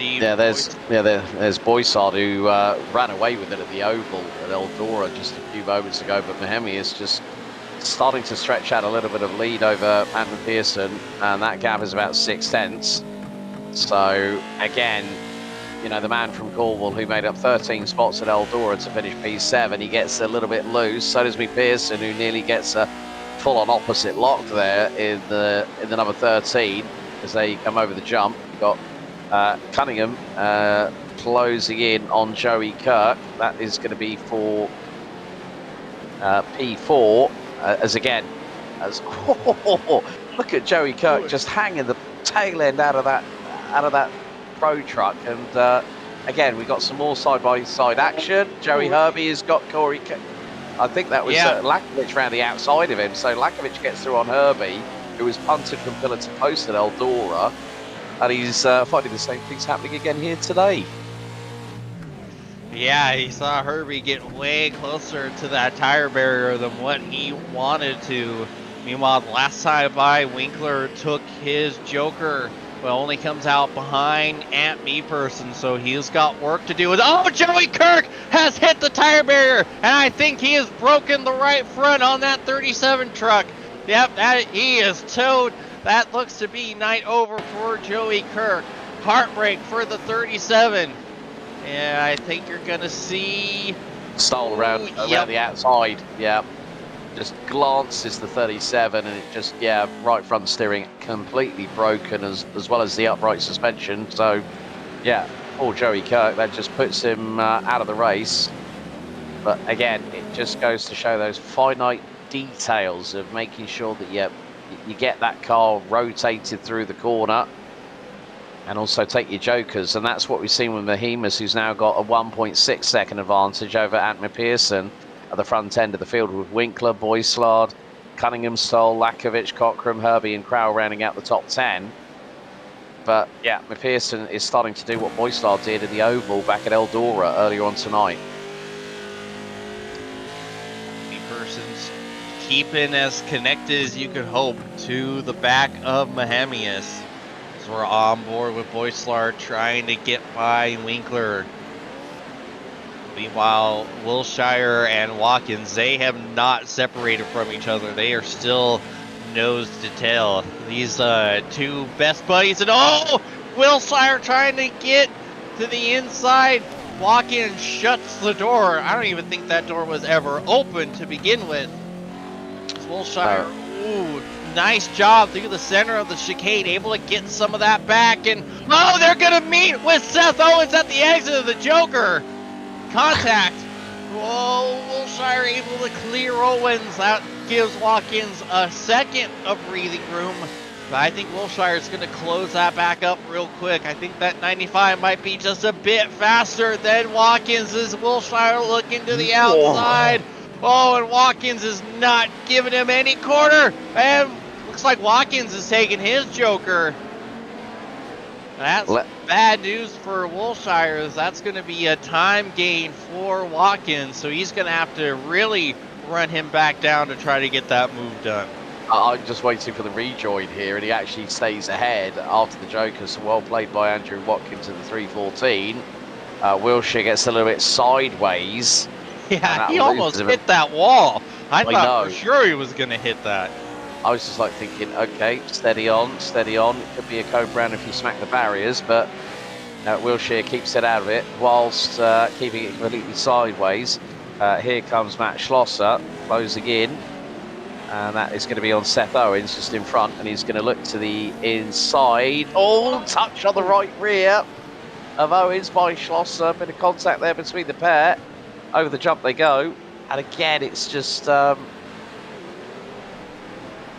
Yeah, there's Boysard who ran away with it at the Oval at ELDORA just a few moments ago, but Mahemi is just starting to stretch out a little bit of lead over Andrew Pearson, and that gap is about 6/10. So again, you know, the man from Cornwall who made up 13 spots at ELDORA to finish P7, he gets a little bit loose. So does Me Pearson, who nearly gets a full-on opposite lock there in the number 13 as they come over the jump. You've got Cunningham closing in on Joey Kirk. That is going to be for P4 look at Joey Kirk just hanging the tail end out of that pro truck. And again, we got some more side by side action. Joey Herbie has got Corey. I think that was Lakovic around the outside of him. So Lakovic gets through on Herbie, who was punted from pillar to post at ELDORA. And he's finding the same things happening again here today. Yeah, he saw Herbie get way closer to that tire barrier than what he wanted to. Meanwhile, the last time by, Winkler took his Joker, but only comes out behind Ant Me Person, so he's got work to do. Joey Kirk has hit the tire barrier, and I think he has broken the right front on that 37 truck. Yep, he is towed. That looks to be night over for Joey Kirk. Heartbreak for the 37. And I think you're going to see... Stole around the outside. Yeah. Just glances the 37 and it just, right front steering completely broken as well as the upright suspension. So, yeah, poor Joey Kirk. That just puts him out of the race. But again, it just goes to show those finite details of making sure that you get that car rotated through the corner and also take your Jokers. And that's what we've seen with Mahemus, who's now got a 1.6 second advantage over Antman Pearson at the front end of the field with Winkler, Boyslard, Cunningham, Stoll, Lakovic, Cockram, Herbie, and Crowell rounding out the top 10. But yeah, McPherson is starting to do what Boystar did in the Oval back at Eldora earlier on tonight. Person's keeping as connected as you could hope to the back of Mahamius. As we're on board with Boyslar trying to get by Winkler. Meanwhile, Wilshire and Watkins, they have not separated from each other. They are still nose to tail. These two best buddies, and oh, Wilshire trying to get to the inside. Watkins shuts the door. I don't even think that door was ever open to begin with. Wilshire, ooh, nice job through the center of the chicane, able to get some of that back, and oh, they're gonna meet with Seth Owens at the exit of the Joker. Contact. Whoa, Wilshire able to clear Owens. That gives Watkins a second of breathing room. But I think Wilshire is going to close that back up real quick. I think that 95 might be just a bit faster than Watkins as Wilshire looking to the outside. Oh, and Watkins is not giving him any quarter. And looks like Watkins is taking his Joker. That's bad news for Wilshire, as that's going to be a time gain for Watkins. So he's going to have to really run him back down to try to get that move done. I'm just waiting for the rejoin here, and he actually stays ahead after the Joker. So well played by Andrew Watkins in the 314. Wilshire gets a little bit sideways. Yeah, he almost hit that wall. I thought for sure he was going to hit that. I was just like thinking, okay, steady on, steady on. It could be a code brown if you smack the barriers, but Wilshire keeps it out of it whilst keeping it completely sideways. Here comes Matt Schlosser closing in, and that is going to be on Seth Owens just in front, and he's going to look to the inside. Oh, touch on the right rear of Owens by Schlosser. Bit of contact there between the pair. Over the jump they go, and again it's just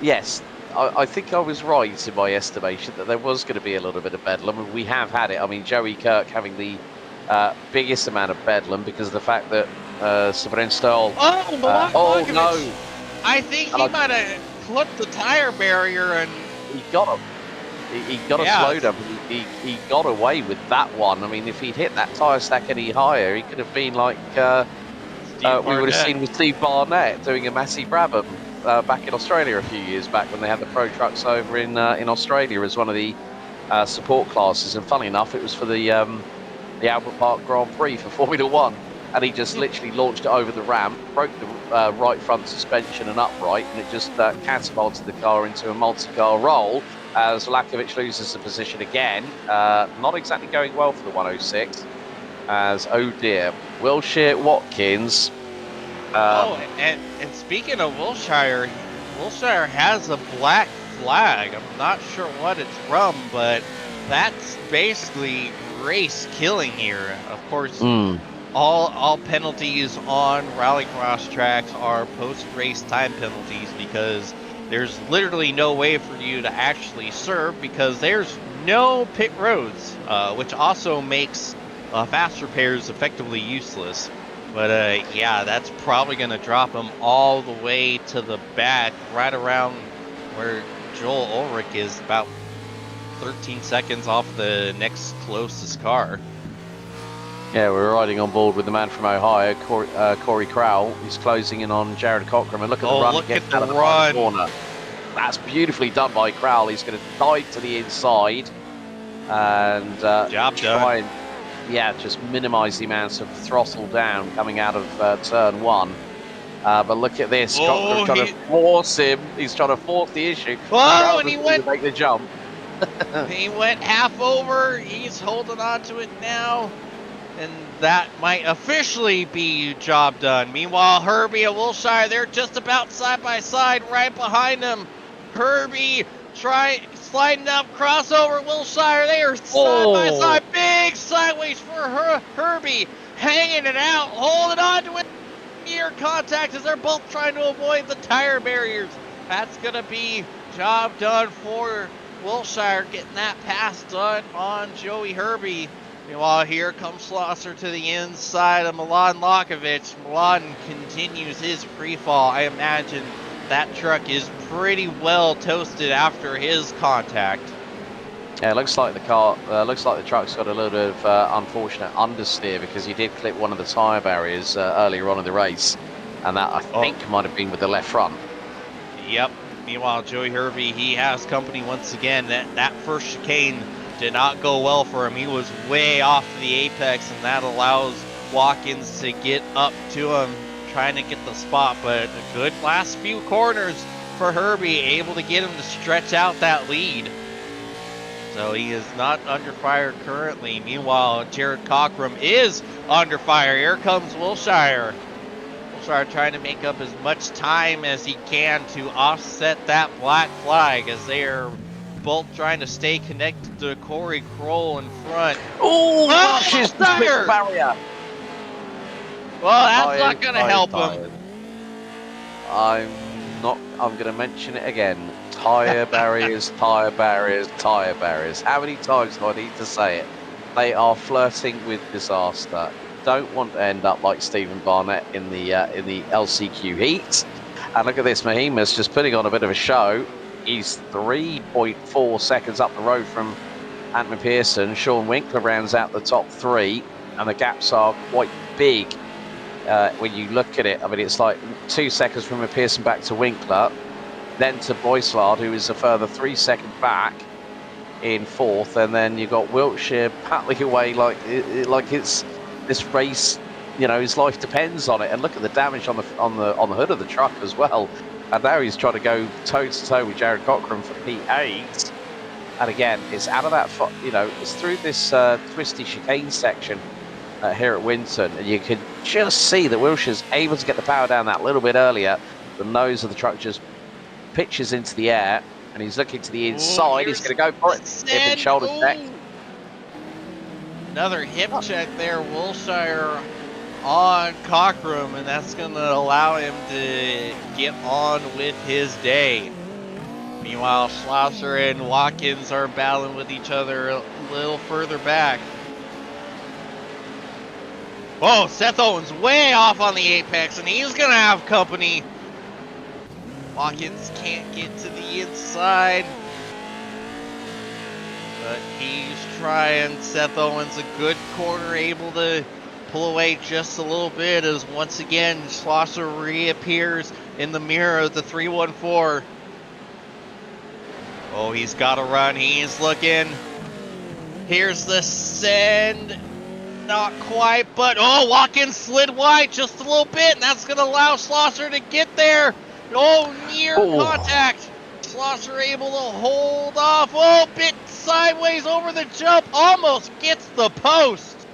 yes, I think I was right in my estimation that there was going to be a little bit of bedlam, and we have had it. I mean, Joey Kirk having the biggest amount of bedlam because of the fact that Severin Stoll. Oh no! I think he might have flipped the tire barrier, and he got him. He got a slowdown. He got away with that one. I mean, if he'd hit that tyre stack any higher, he could have been like we would have seen with Steve Barnett doing a Massey Brabham back in Australia a few years back when they had the Pro Trucks over in Australia as one of the support classes. And funny enough, it was for the Albert Park Grand Prix for Formula One. And he just literally launched it over the ramp, broke the right front suspension and upright, and it just catapulted the car into a multi-car roll as Lakovic loses the position again. Not exactly going well for the 106, as, oh dear, Wilshire Watkins. And speaking of Wilshire, Wilshire has a black flag. I'm not sure what it's from, but that's basically race killing here. Of course, all penalties on rallycross tracks are post-race time penalties because there's literally no way for you to actually serve because there's no pit roads, which also makes fast repairs effectively useless. But yeah, that's probably going to drop him all the way to the back, right around where Joel Ulrich is, about 13 seconds off the next closest car. Yeah, we're riding on board with the man from Ohio, Corey Crowell. He's closing in on Jared Cockram. And look at the run. Look at the run. Corner. That's beautifully done by Crowell. He's going to dive to the inside and job done. And, just minimise the amount of throttle down coming out of turn one. But look at this. Cockram trying to force him. He's trying to force the issue. Oh, and he went to make the jump. He went half over. He's holding on to it now. And that might officially be job done. Meanwhile, Herbie and Wilshire, they're just about side by side right behind him. Herbie sliding up, crossover, Wilshire, they are side by side. Big sideways for Herbie, hanging it out, holding on to it. Ear contact as they're both trying to avoid the tire barriers. That's going to be job done for Wilshire, getting that pass done on Joey Herbie. Meanwhile, here comes Schlosser to the inside of Milan Lakovic. Milan continues his free fall. I imagine that truck is pretty well toasted after his contact. Yeah, it looks like the truck's got a little bit of unfortunate understeer because he did clip one of the tyre barriers earlier on in the race, and that I think might have been with the left front. Yep. Meanwhile, Joey Hervey, he has company once again. That first chicane did not go well for him. He was way off the apex, and that allows Watkins to get up to him, trying to get the spot. But a good last few corners for Herbie, able to get him to stretch out that lead. So he is not under fire currently. Meanwhile, Jared Cockrum is under fire. Here comes Wilshire. Wilshire trying to make up as much time as he can to offset that black flag as they are both trying to stay connected to Corey Kroll in front. Oh, crashes the tire! barrier. Well, that's not going to help him. I'm going to mention it again. Tyre barriers, tyre barriers, tyre barriers. How many times do I need to say it? They are flirting with disaster. Don't want to end up like Stephen Barnett in the LCQ heat. And look at this, Mahima's just putting on a bit of a show. He's 3.4 seconds up the road from Antman Pearson. Sean Winkler rounds out the top three, and the gaps are quite big when you look at it. I mean, it's like 2 seconds from Pearson back to Winkler, then to Boyslard, who is a further 3 seconds back in fourth, and then you've got Wiltshire paddling away like it's this race. You know, his life depends on it. And look at the damage on the hood of the truck as well. And now he's trying to go toe to toe with Jared Cockrum for P8. And again, it's out of that, it's through this twisty chicane section here at Winton, and you can just see that Wilshire's able to get the power down that little bit earlier. The nose of the truck just pitches into the air, and he's looking to the inside. He's going to go for it. Hip and shoulder check. Another hip check there, Wilshire on Cockrum, and that's going to allow him to get on with his day. Meanwhile, Schlosser and Watkins are battling with each other a little further back. Whoa, Seth Owens way off on the apex, and he's going to have company. Watkins can't get to the inside, but he's trying. Seth Owens a good corner, able to pull away just a little bit as once again Schlosser reappears in the mirror of the 314. Oh, he's got to run. He's looking. Here's the send. Not quite, but oh, Watkins slid wide just a little bit, and that's going to allow Schlosser to get there. Oh, near contact. Schlosser able to hold off. Oh, bit sideways over the jump. Almost gets the post.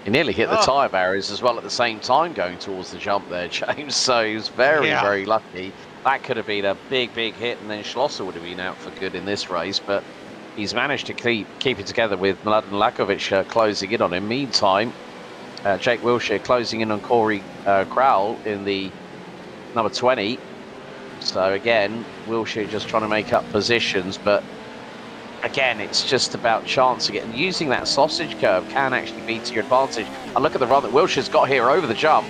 He nearly hit the tyre barriers as well at the same time going towards the jump there, James. So he was very, very lucky. That could have been a big, big hit, and then Schlosser would have been out for good in this race. But he's managed to keep it together with Mladen Lakovic closing in on him. Meantime, Jake Wilshire closing in on Corey Crowell in the number 20. So again, Wilshire just trying to make up positions, but again, it's just about chance again. Using that sausage curve can actually be to your advantage. And look at the run that Wilshire's got here over the jump.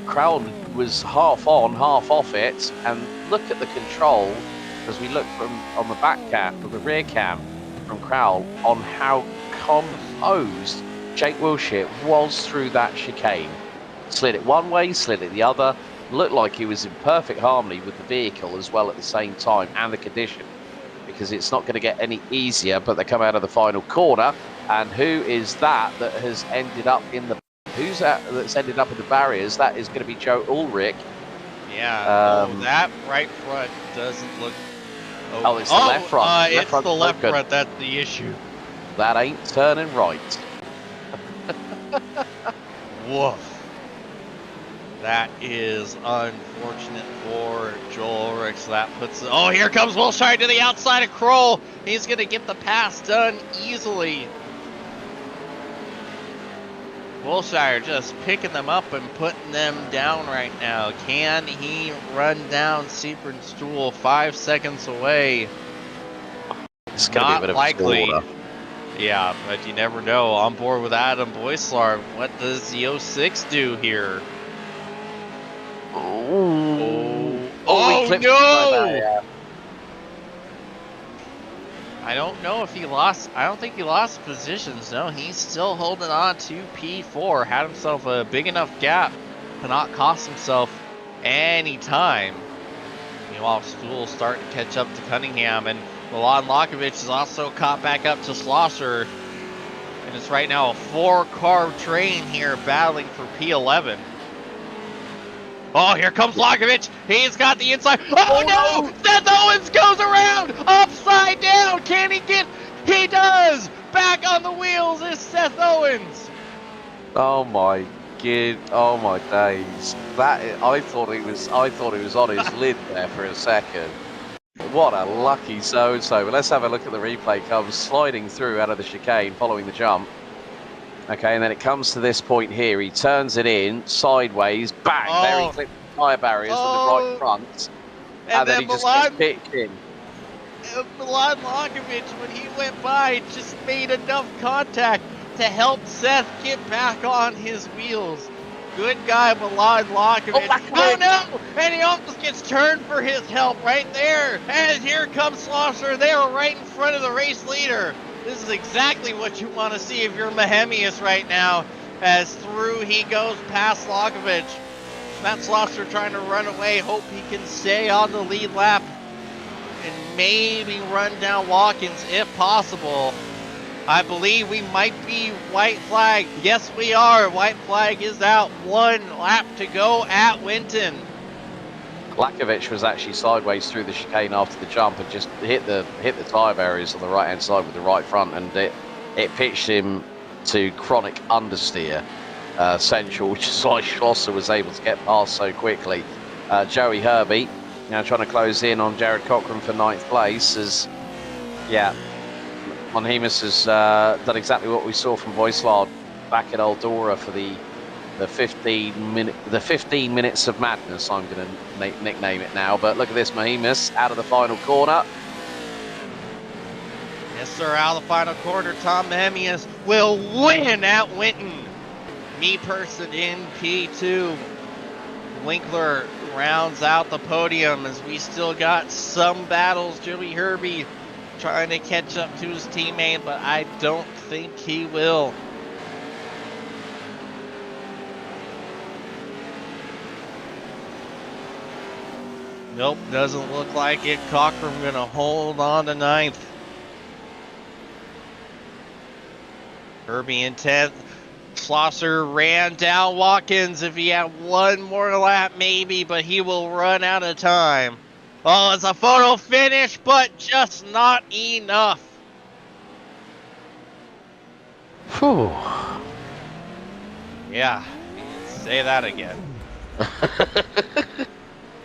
Crowell was half on, half off it, and look at the control as we look from on the back cam, or the rear cam from Crowell, on how composed Jake Wilshire was through that chicane. Slid it one way, slid it the other. Looked like he was in perfect harmony with the vehicle as well at the same time, and the condition, because it's not going to get any easier. But they come out of the final corner, and who is that has ended up in the that's ended up in the barriers? That is going to be Joe Ulrich. Yeah, that right front doesn't look. Oh, it's the left front. It's the left front. That's the issue. That ain't turning right. Woof. That is unfortunate for Joel Ulrich. So that puts. Oh, here comes Wilshire to the outside of Kroll. He's going to get the pass done easily. Wilshire just picking them up and putting them down right now. Can he run down Siebenstuhl 5 seconds away? It's going to be a bit of likely. A slaughter. Yeah, but you never know. On board with Adam Boyslard. What does the 06 do here? Oh, he clipped no! the yeah. I don't know if he lost. I don't think he lost positions. No, he's still holding on to P4. Had himself a big enough gap to not cost himself any time. Meanwhile, Stool starting to catch up to Cunningham, and Milan Lakovic is also caught back up to Schlosser. And it's right now a 4-car train here battling for P11. Oh, here comes Lakovic. He's got the inside. Oh, no! Seth Owens goes around upside down. Can he get? He does. Back on the wheels is Seth Owens. Oh my god! Oh my days! I thought he was on his lid there for a second. What a lucky so-and-so. But let's have a look at the replay. Comes sliding through out of the chicane following the jump. Okay, and then it comes to this point here. He turns it in sideways. Bang! Oh. There he clipped the tyre barriers on the right front. And then he just gets kicked in. Milan Lakovic, when he went by, just made enough contact to help Seth get back on his wheels. Good guy, Milan Lakovic. Oh no! And he almost gets turned for his help right there. And here comes Schlosser. They are right in front of the race leader. This is exactly what you want to see if you're Mahemius right now. As through he goes past Lakovic. Matt Schlosser trying to run away. Hope he can stay on the lead lap. And maybe run down Watkins if possible. I believe we might be white flag. Yes, we are. White flag is out. 1 lap to go at Winton. Lakovic was actually sideways through the chicane after the jump and just hit the tyre barriers on the right hand side with the right front, and it pitched him to chronic understeer central, which is why Schlosser was able to get past so quickly. Joey Herbie now trying to close in on Jared Cochran for 9th place, as Monhemus has done exactly what we saw from Voislard back at ELDORA for the 15 minutes of madness, I'm going to nickname it now. But look at this, Monhemus out of the final corner. Yes, sir, out of the final corner, Tom Mahemius will win at Winton. Me person in P2. Winkler rounds out the podium as we still got some battles. Joey Herbie trying to catch up to his teammate, but I don't think he will. Nope, doesn't look like it. Cochran gonna hold on to 9th. Herbie in 10th. Schlosser ran down Watkins. If he had one more lap, maybe, but he will run out of time. Oh, it's a photo finish, but just not enough. Whew. Yeah, say that again.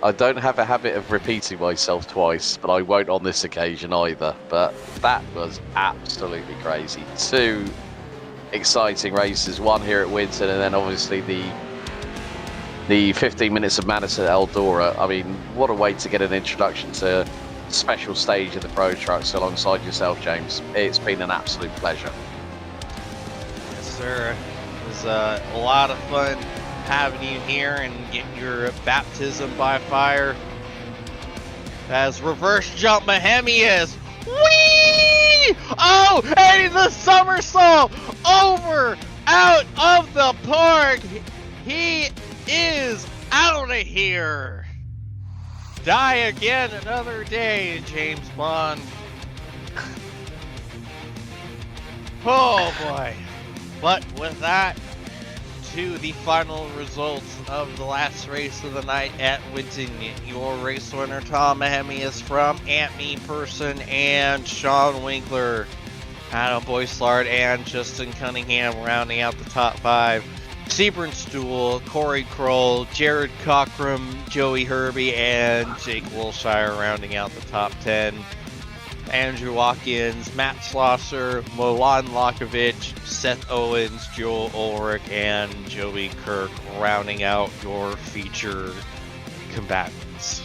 I don't have a habit of repeating myself twice, but I won't on this occasion either. But that was absolutely crazy. 2 exciting races, one here at Winton, and then obviously the 15 minutes of madness at ELDORA. I mean, what a way to get an introduction to a special stage of the Pro Trucks alongside yourself, James. It's been an absolute pleasure. Yes, sir. It was a lot of fun having you here and getting your baptism by fire. As reverse jump Mahemius. Whee! Oh, and the somersault over out of the park. He is out of here. Die again another day, James Bond. Oh boy. But with that, to the final results of the last race of the night at Winton. Your race winner, Tom Mahemius from Me Person and Sean Winkler. Adam Boyslard and Justin Cunningham rounding out the top 5. Sebring Stool, Corey Kroll, Jared Cochran, Joey Herbie, and Jake Wilshire rounding out the top 10. Andrew Watkins, Matt Schlosser, Milan Lakovic, Seth Owens, Joel Ulrich, and Joey Kirk rounding out your featured combatants.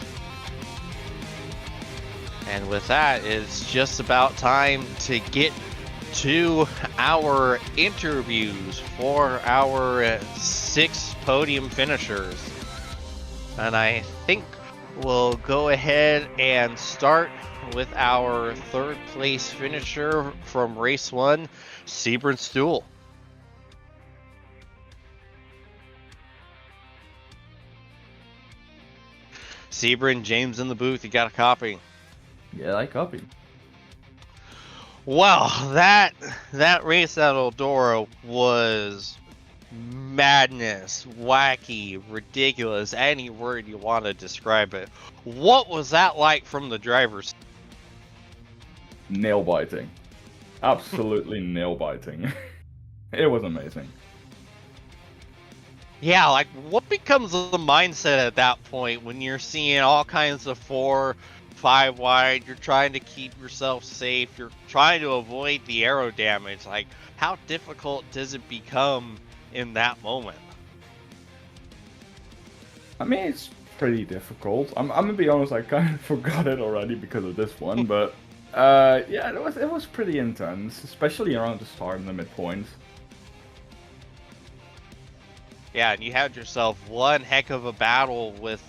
And with that, it's just about time to get to our interviews for our 6 podium finishers. And I think we'll go ahead and start with our third place finisher from race 1, Sebring Stool. Sebring, James in the booth, you got a copy. Yeah, I copy. Well, that race at ELDORA was madness, wacky, ridiculous, any word you want to describe it. What was that like from the drivers? Nail biting. Absolutely nail biting. It was amazing. Yeah, like what becomes the mindset at that point when you're seeing all kinds of 4, 5 wide, you're trying to keep yourself safe, you're trying to avoid the aero damage. Like, how difficult does it become in that moment? I mean, it's pretty difficult. I'm gonna be honest, I kind of forgot it already because of this one, but yeah, it was pretty intense, especially around the start and the midpoint. Yeah, and you had yourself one heck of a battle with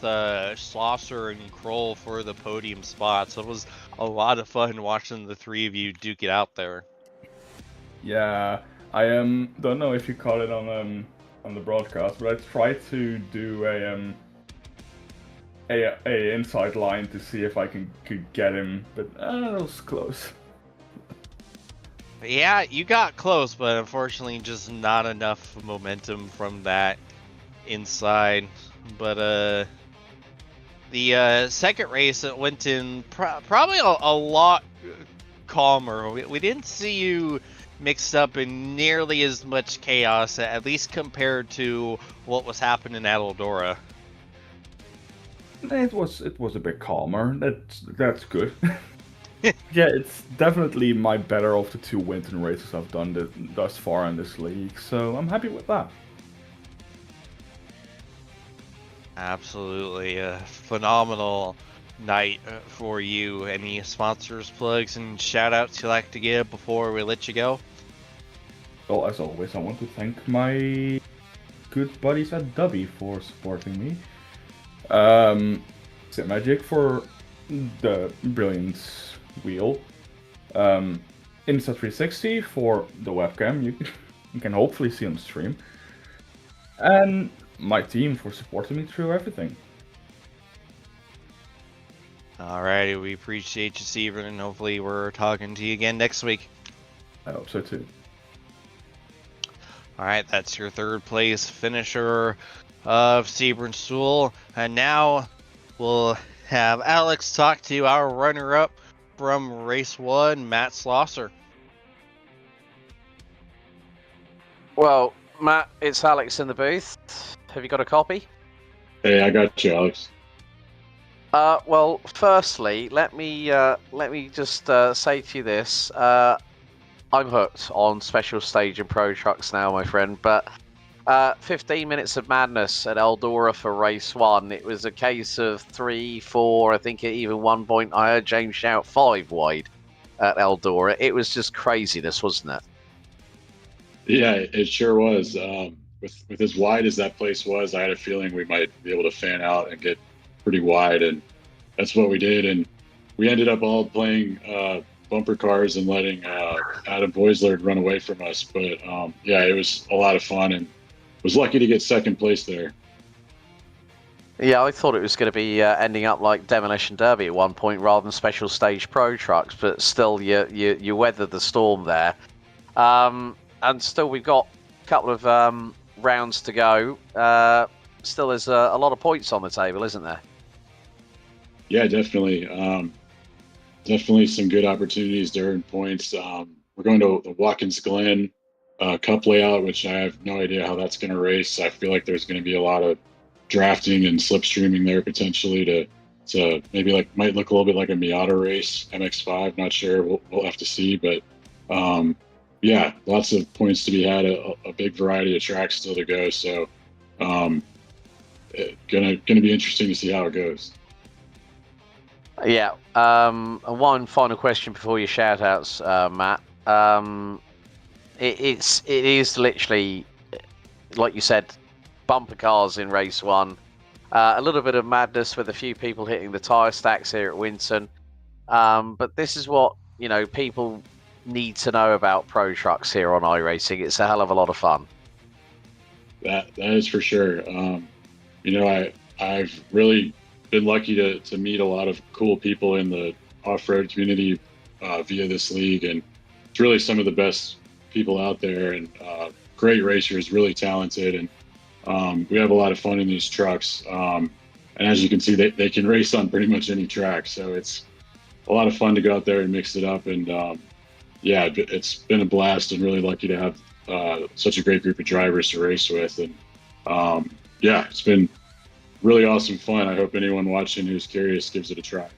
Schlosser and Kroll for the podium spots. It was a lot of fun watching the three of you duke it out there. Yeah, I don't know if you caught it on the broadcast, but I tried to do a inside line to see if I could get him, but it was close. Yeah, you got close, but unfortunately just not enough momentum from that inside. But the second race, it went in probably a lot calmer. We didn't see you mixed up in nearly as much chaos, at least compared to what was happening at ELDORA. It was a bit calmer. That's good. Yeah, it's definitely my better of the 2 Winton races I've done thus far in this league, so I'm happy with that. Absolutely, a phenomenal night for you. Any sponsors, plugs, and shout-outs you'd like to give before we let you go? Well, as always, I want to thank my good buddies at Dubby for supporting me. Sim Magic for the brilliant wheel. Insta360 for the webcam you can hopefully see on stream. And my team for supporting me through everything. Alrighty, we appreciate you, Sebring, and hopefully we're talking to you again next week. I hope so too. Alright, that's your third place finisher of Sebring Stool. And now we'll have Alex talk to our runner-up from race 1, Matt Schlosser. Well, Matt, it's Alex in the booth. Have you got a copy? Hey, I got you, Alex. Well, firstly, let me just say to you this. I'm hooked on special stage and pro trucks now, my friend. But 15 minutes of madness at ELDORA for race 1. It was a case of 3, 4. I think at even one point I heard James shout 5 wide at ELDORA. It was just craziness, wasn't it? Yeah, it sure was. With as wide as that place was, I had a feeling we might be able to fan out and get pretty wide, and that's what we did. And we ended up all playing bumper cars and letting Adam Boislard run away from us. But yeah, it was a lot of fun, and was lucky to get second place there. Yeah, I thought it was going to be ending up like Demolition Derby at one point rather than special stage pro trucks, but still you weathered the storm there. And still we've got a couple of rounds to go. Still there's a lot of points on the table, isn't there? Yeah, definitely. Definitely some good opportunities to earn points. We're going to the Watkins Glen Cup layout, which I have no idea how that's going to race. I feel like there's going to be a lot of drafting and slipstreaming there potentially to maybe might look a little bit like a Miata race, MX-5. Not sure. We'll have to see, but yeah, lots of points to be had. A big variety of tracks still to go. So, gonna be interesting to see how it goes. Yeah. And one final question before your shout-outs, Matt. It is literally, like you said, bumper cars in race 1. A little bit of madness with a few people hitting the tyre stacks here at Winton. But this is what, people need to know about pro trucks here on iRacing. It's a hell of a lot of fun. That is for sure. I've really been lucky to meet a lot of cool people in the off-road community via this league, and it's really some of the best people out there, and great racers, really talented, and we have a lot of fun in these trucks. And as you can see, they can race on pretty much any track, so it's a lot of fun to go out there and mix it up. And it's been a blast, and really lucky to have such a great group of drivers to race with. And it's been really awesome fun. I hope anyone watching who's curious gives it a try.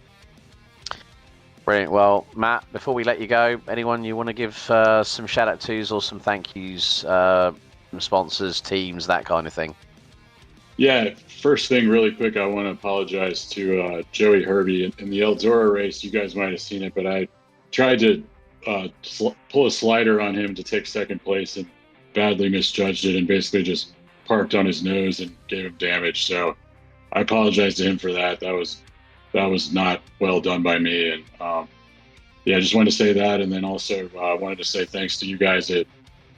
Brilliant. Well, Matt, before we let you go, anyone you want to give some shout out tos or some thank yous, from sponsors, teams, that kind of thing? Yeah, first thing really quick, I want to apologize to Joey Herbie. In the ELDORA race, you guys might have seen it, but I tried to pull a slider on him to take second place and badly misjudged it and basically just parked on his nose and gave him damage. So I apologize to him for that. That was not well done by me. And I just wanted to say that. And then also wanted to say thanks to you guys at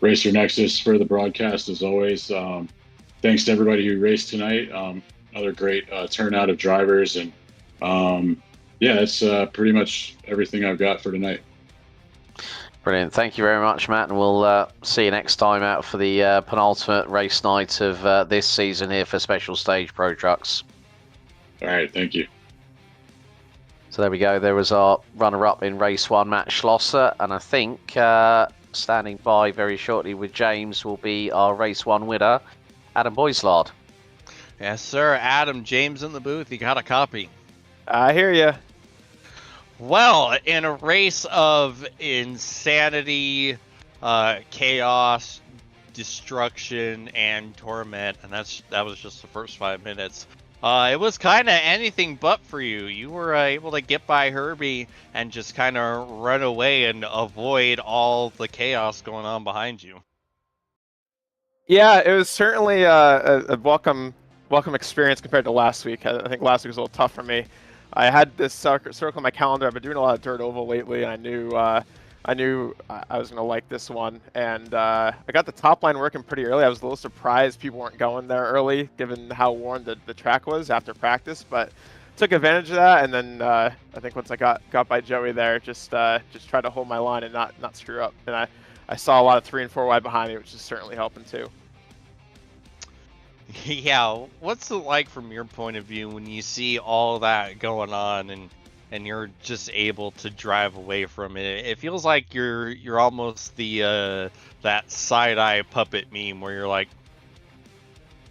Racer Nexus for the broadcast, as always. Thanks to everybody who raced tonight. Another great turnout of drivers. And that's pretty much everything I've got for tonight. Brilliant. Thank you very much, Matt. And we'll see you next time out for the penultimate race night of this season here for Special Stage Pro Trucks. All right. Thank you. So there we go. There was our runner-up in race 1, Matt Schlosser. And I think standing by very shortly with James will be our race 1 winner, Adam Boyslard. Yes, sir. Adam, James in the booth. You got a copy. I hear you. Well, in a race of insanity, chaos, destruction, and torment, and that was just the first 5 minutes. It was kind of anything but for you. You were able to get by Herbie and just kind of run away and avoid all the chaos going on behind you. Yeah, it was certainly a welcome experience compared to last week. I think last week was a little tough for me. I had this circle in my calendar. I've been doing a lot of dirt oval lately, and I knew I was going to like this one. And I got the top line working pretty early. I was a little surprised people weren't going there early, given how worn the track was after practice. But took advantage of that, and then I think once I got by Joey there, just tried to hold my line and not screw up. And I saw a lot of 3 and 4 wide behind me, which is certainly helping too. Yeah, what's it like from your point of view when you see all that going on and you're just able to drive away from it? It feels like you're almost the that side-eye puppet meme where you're like,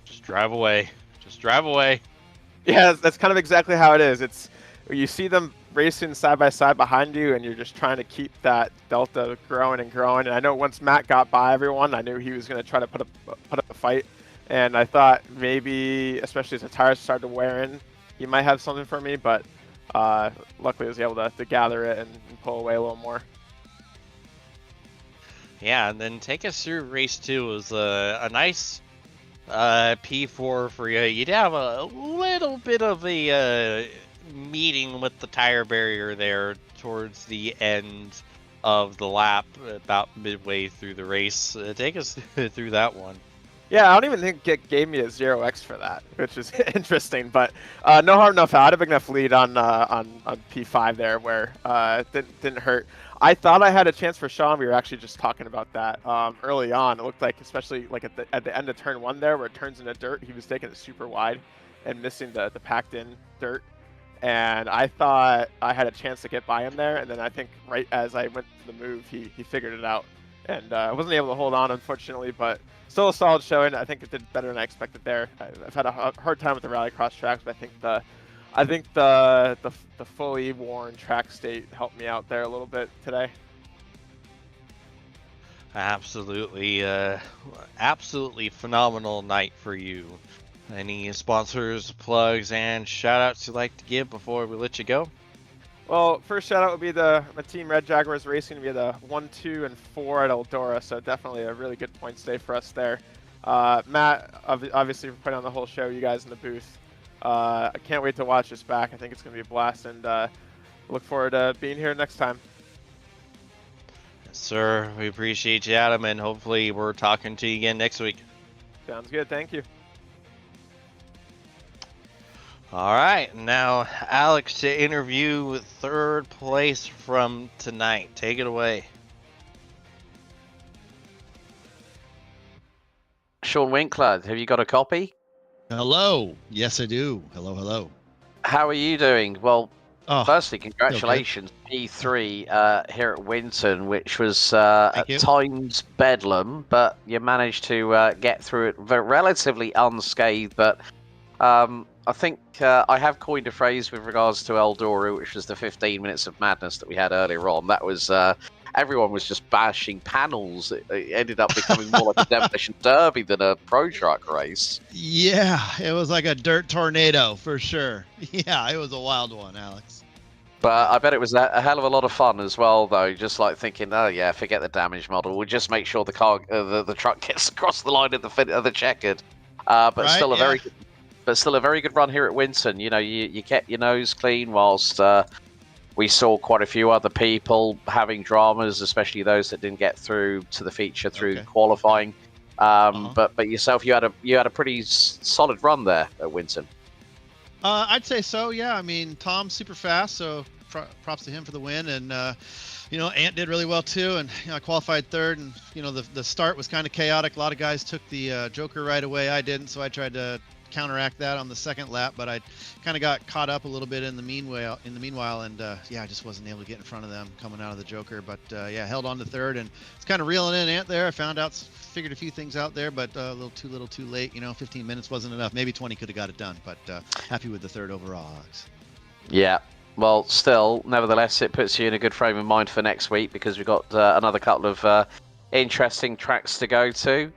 just drive away. Yeah, that's kind of exactly how it is. It's you see them racing side by side behind you, and you're just trying to keep that delta growing and growing. And I know once Matt got by everyone, I knew he was going to try to put up a fight. And I thought maybe, especially as the tires started to wear in, he might have something for me. But luckily, I was able to gather it and pull away a little more. Yeah, and then take us through race 2. It was a nice P4 for you. You'd have a little bit of a meeting with the tire barrier there towards the end of the lap, about midway through the race. Take us through that one. Yeah, I don't even think it gave me a 0x for that, which is interesting. But no harm, no foul. I had a big enough lead on P5 there where it didn't hurt. I thought I had a chance for Sean. We were actually just talking about that early on. It looked like, especially like at the end of turn 1 there, where it turns into dirt, he was taking it super wide and missing the packed in dirt. And I thought I had a chance to get by him there. And then I think right as I went to the move, he figured it out. And I wasn't able to hold on, unfortunately, but still a solid showing. I think it did better than I expected there. I've had a hard time with the rallycross tracks, but I think the fully worn track state helped me out there a little bit today. Absolutely, absolutely phenomenal night for you. Any sponsors, plugs, and shout-outs you'd like to give before we let you go? Well, first shout out would be my team Red Jaguars Racing. We had a 1, 2, and 4 at ELDORA, so definitely a really good points day for us there. Matt, obviously for putting on the whole show, you guys in the booth. I can't wait to watch this back. I think it's going to be a blast, and look forward to being here next time. Yes, sir. We appreciate you, Adam, and hopefully we're talking to you again next week. Sounds good. Thank you. All right, now Alex to interview third place from tonight. Take it away. Sean Winkler, have you got a copy? Hello. Yes, I do. Hello, hello. How are you doing? Well, Oh, firstly, congratulations, P3 here at Winton, which was at you. times bedlam, but you managed to get through it relatively unscathed. But I think I have coined a phrase with regards to ELDORA, which was the 15 minutes of madness that we had earlier on. That was everyone was just bashing panels. It ended up becoming more like a demolition derby than a pro truck race. Yeah, it was like a dirt tornado for sure. Yeah, it was a wild one, Alex. But I bet it was a hell of a lot of fun as well, though. Just like thinking, oh yeah, forget the damage model. We'll just make sure the car, the truck gets across the line of the checkered. But Right, still a yeah. very good run here at Winton. You know, you kept your nose clean whilst we saw quite a few other people having dramas, especially those that didn't get through to the feature through qualifying. But yourself, you had a pretty solid run there at Winton. I'd say so. Yeah, I mean, Tom's super fast, so props to him for the win. And Ant did really well too, and I qualified third. And the start was kind of chaotic. A lot of guys took the Joker right away. I didn't, so I tried to counteract that on the second lap, but I kind of got caught up a little bit in the meanwhile, and I just wasn't able to get in front of them coming out of the Joker. But held on to third, and it's kind of reeling in Ant there. I figured a few things out there, but a little too late. 15 minutes wasn't enough. Maybe 20 could have got it done, but happy with the third overall, Alex. Yeah. Well, still, nevertheless, it puts you in a good frame of mind for next week because we've got another couple of interesting tracks to go to.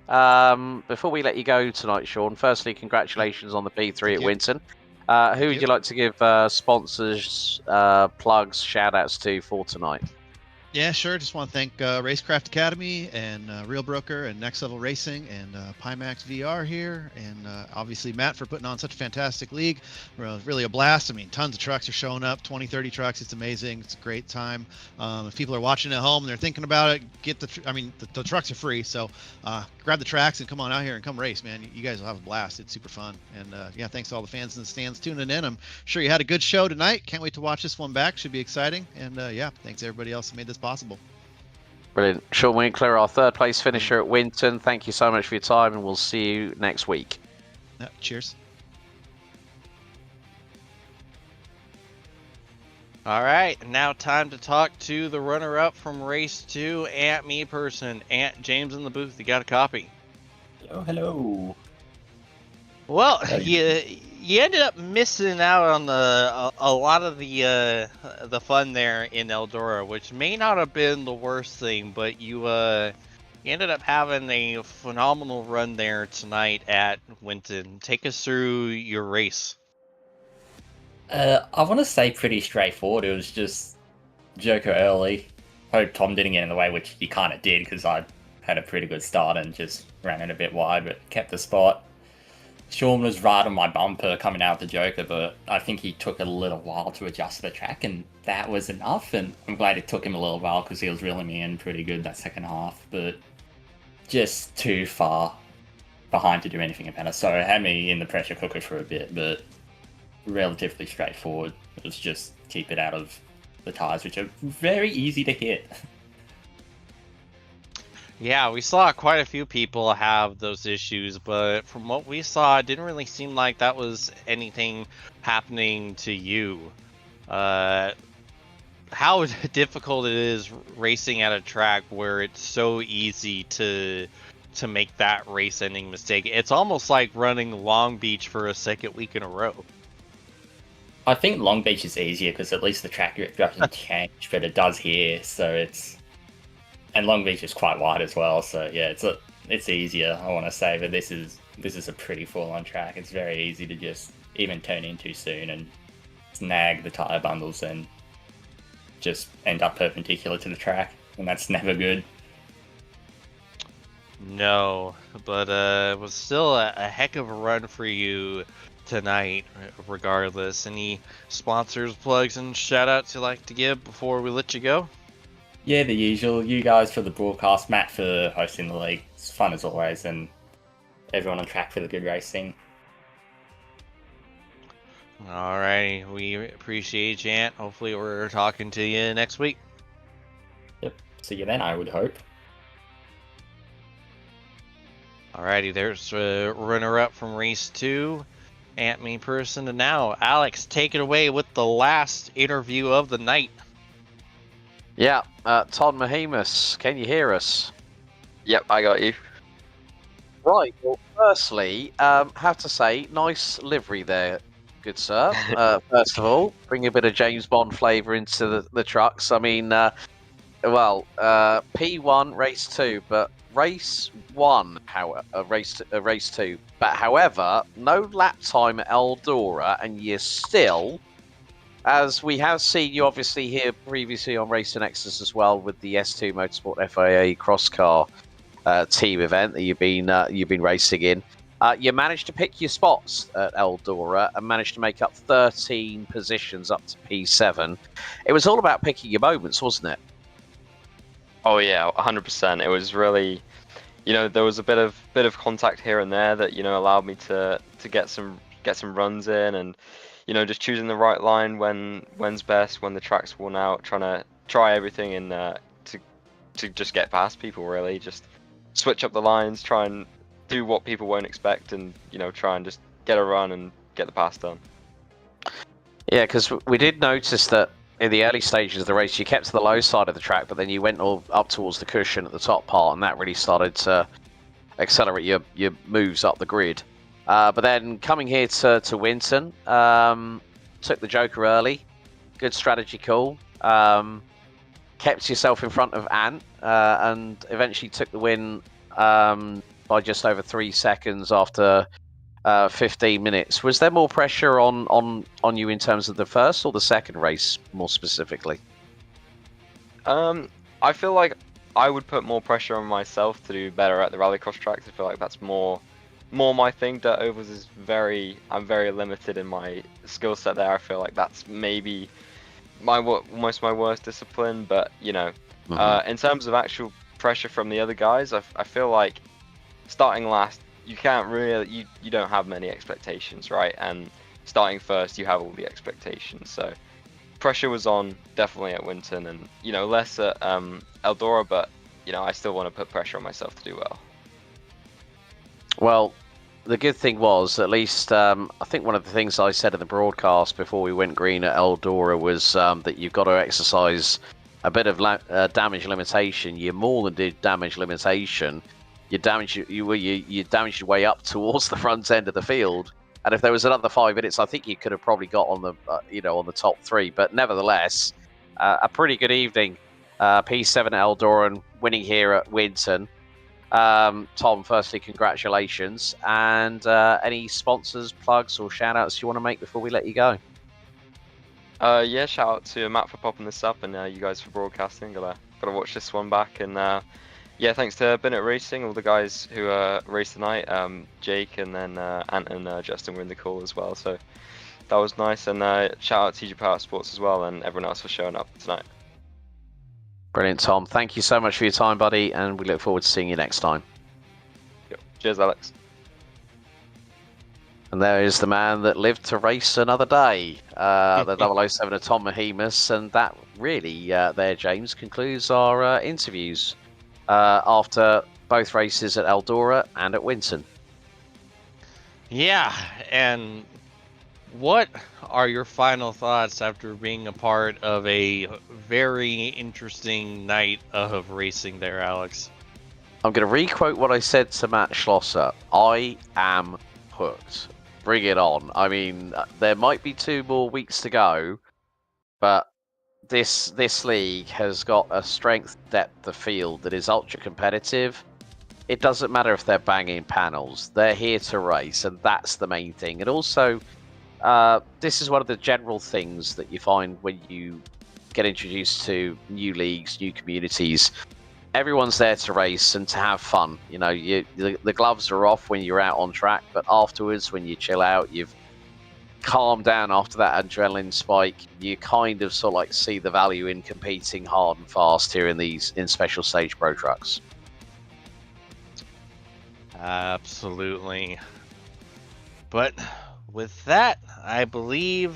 Before we let you go tonight, Sean, firstly, congratulations on the P3 at Winton. Who would you like to give sponsors, plugs, shout-outs to for tonight? Yeah, sure. Just want to thank Racecraft Academy and Real Broker and Next Level Racing and Pimax VR here, and obviously Matt for putting on such a fantastic league. Really a blast. I mean, tons of trucks are showing up, 20, 30 trucks. It's amazing. It's a great time. If people are watching at home and they're thinking about it, the trucks are free, so grab the tracks and come on out here and come race, man. You guys will have a blast. It's super fun. And thanks to all the fans in the stands tuning in. I'm sure you had a good show tonight. Can't wait to watch this one back. Should be exciting. And thanks to everybody else that made this possible. Brilliant. Sean Winkler, our third place finisher at Winton. Thank you so much for your time, and we'll see you next week. Cheers. All right, now time to talk to the runner-up from race 2, Ant Me Person. Ant, James in the booth, you got a copy? Hello. Well, you ended up missing out on a lot of the fun there in ELDORA, which may not have been the worst thing, but you ended up having a phenomenal run there tonight at Winton. Take us through your race. I want to say pretty straightforward. It was just Joker early. Hope Tom didn't get in the way, which he kind of did because I had a pretty good start and just ran it a bit wide, but kept the spot. Sean was right on my bumper coming out of the Joker, but I think he took a little while to adjust the track, and that was enough. And I'm glad it took him a little while because he was reeling me in pretty good that second half, but just too far behind to do anything about it. So it had me in the pressure cooker for a bit, but relatively straightforward. It was just keep it out of the tires, which are very easy to hit. Yeah, we saw quite a few people have those issues, but from what we saw, it didn't really seem like that was anything happening to you. How difficult it is racing at a track where it's so easy to make that race-ending mistake. It's almost like running Long Beach for a second week in a row. I think Long Beach is easier because at least the track doesn't change, but it does here, so it's... And Long Beach is quite wide as well, so yeah, it's easier, I want to say, but this is a pretty full-on track. It's very easy to just even turn in too soon and snag the tyre bundles and just end up perpendicular to the track, and that's never good. No, but it was still a heck of a run for you tonight, regardless. Any sponsors, plugs, and shout-outs you'd like to give before we let you go? Yeah, the usual. You guys for the broadcast, Matt for hosting the league. It's fun as always, and everyone on track for the good racing. Alrighty, we appreciate you, Ant. Hopefully we're talking to you next week. Yep. See you then, I would hope. Alrighty, there's a runner-up from race 2, Ant Me Person, and now Alex, take it away with the last interview of the night. Yeah, Todd Mahemus, can you hear us? Yep, I got you. Right, well, firstly, have to say, nice livery there, good sir. First of all, bring a bit of James Bond flavour into the trucks. I mean, P1, race 2, but race 1, race 2. But however, no lap time at Eldora, and you're still... As we have seen you obviously here previously on Racing Nexus as well with the S2 Motorsport FIA Cross Car team event that you've been racing in, you managed to pick your spots at Eldora and managed to make up 13 positions up to P7. It was all about picking your moments, wasn't it? Oh yeah, 100%. It was really, there was a bit of contact here and there that allowed me to get some runs in, and just choosing the right line when's best, when the track's worn out, trying to try everything and to just get past people, really. Just switch up the lines, try and do what people won't expect, and try and just get a run and get the pass done. Yeah, because we did notice that in the early stages of the race, you kept to the low side of the track, but then you went all up towards the cushion at the top part, and that really started to accelerate your moves up the grid. But then coming here to Winton, took the Joker early. Good strategy call. Kept yourself in front of Ant, and eventually took the win by just over 3 seconds after 15 minutes. Was there more pressure on you in terms of the first or the second race, more specifically? I feel like I would put more pressure on myself to do better at the rallycross tracks. I feel like that's more my thing. Dirt ovals is I'm very limited in my skill set there. I feel like that's maybe almost my worst discipline, but in terms of actual pressure from the other guys, I feel like starting last, you can't really, you don't have many expectations, right? And starting first, you have all the expectations. So pressure was on definitely at Winton, and less at Eldora, but I still want to put pressure on myself to do well. Well, the good thing was, at least, I think one of the things I said in the broadcast before we went green at Eldora was that you've got to exercise a bit of damage limitation. You more than did damage limitation. You damaged your way up towards the front end of the field. And if there was another 5 minutes, I think you could have probably got on the on the top 3. But nevertheless, a pretty good evening. P7 at Eldora and winning here at Winton. Tom, firstly, congratulations. And any sponsors, plugs, or shout-outs you want to make before we let you go? Yeah, shout out to Matt for popping this up, and you guys for broadcasting. Gotta watch this one back, and yeah, thanks to Bennett Racing, all the guys who raced tonight. Jake and then Ant and Justin were in the call as well, so that was nice. And shout out to TG Power Sports as well, and everyone else for showing up tonight. Brilliant, Tom. Thank you so much for your time, buddy, and we look forward to seeing you next time. Yep. Cheers, Alex. And there is the man that lived to race another day, the 007 of Tom Mahemus, and that really, there, James, concludes our interviews after both races at Eldora and at Winton. Yeah, and what are your final thoughts after being a part of a very interesting night of racing there, Alex? I'm going to re-quote what I said to Matt Schlosser. I am hooked. Bring it on. I mean, there might be 2 more weeks to go, but this league has got a strength, depth of field that is ultra competitive. It doesn't matter if they're banging panels. They're here to race, and that's the main thing. And also, this is one of the general things that you find when you get introduced to new leagues, new communities. Everyone's there to race and to have fun. The gloves are off when you're out on track, but afterwards, when you chill out, you've calm down after that adrenaline spike, you kind of sort of like see the value in competing hard and fast here in special stage Pro Trucks. Absolutely. But with that, I believe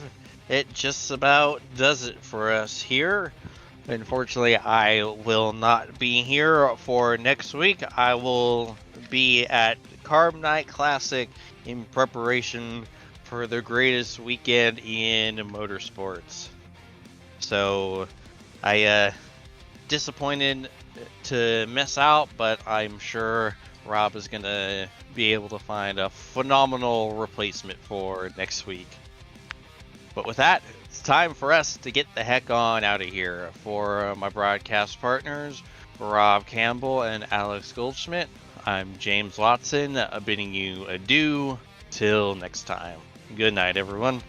it just about does it for us here. Unfortunately, I will not be here for next week. I will be at Carb Night Classic in preparation for the greatest weekend in motorsports. So, I disappointed to miss out, but I'm sure Rob is going to be able to find a phenomenal replacement for next week. But with that, it's time for us to get the heck on out of here. For my broadcast partners, Rob Campbell and Alex Goldschmidt, I'm James Watson, bidding you adieu till next time. Good night, everyone.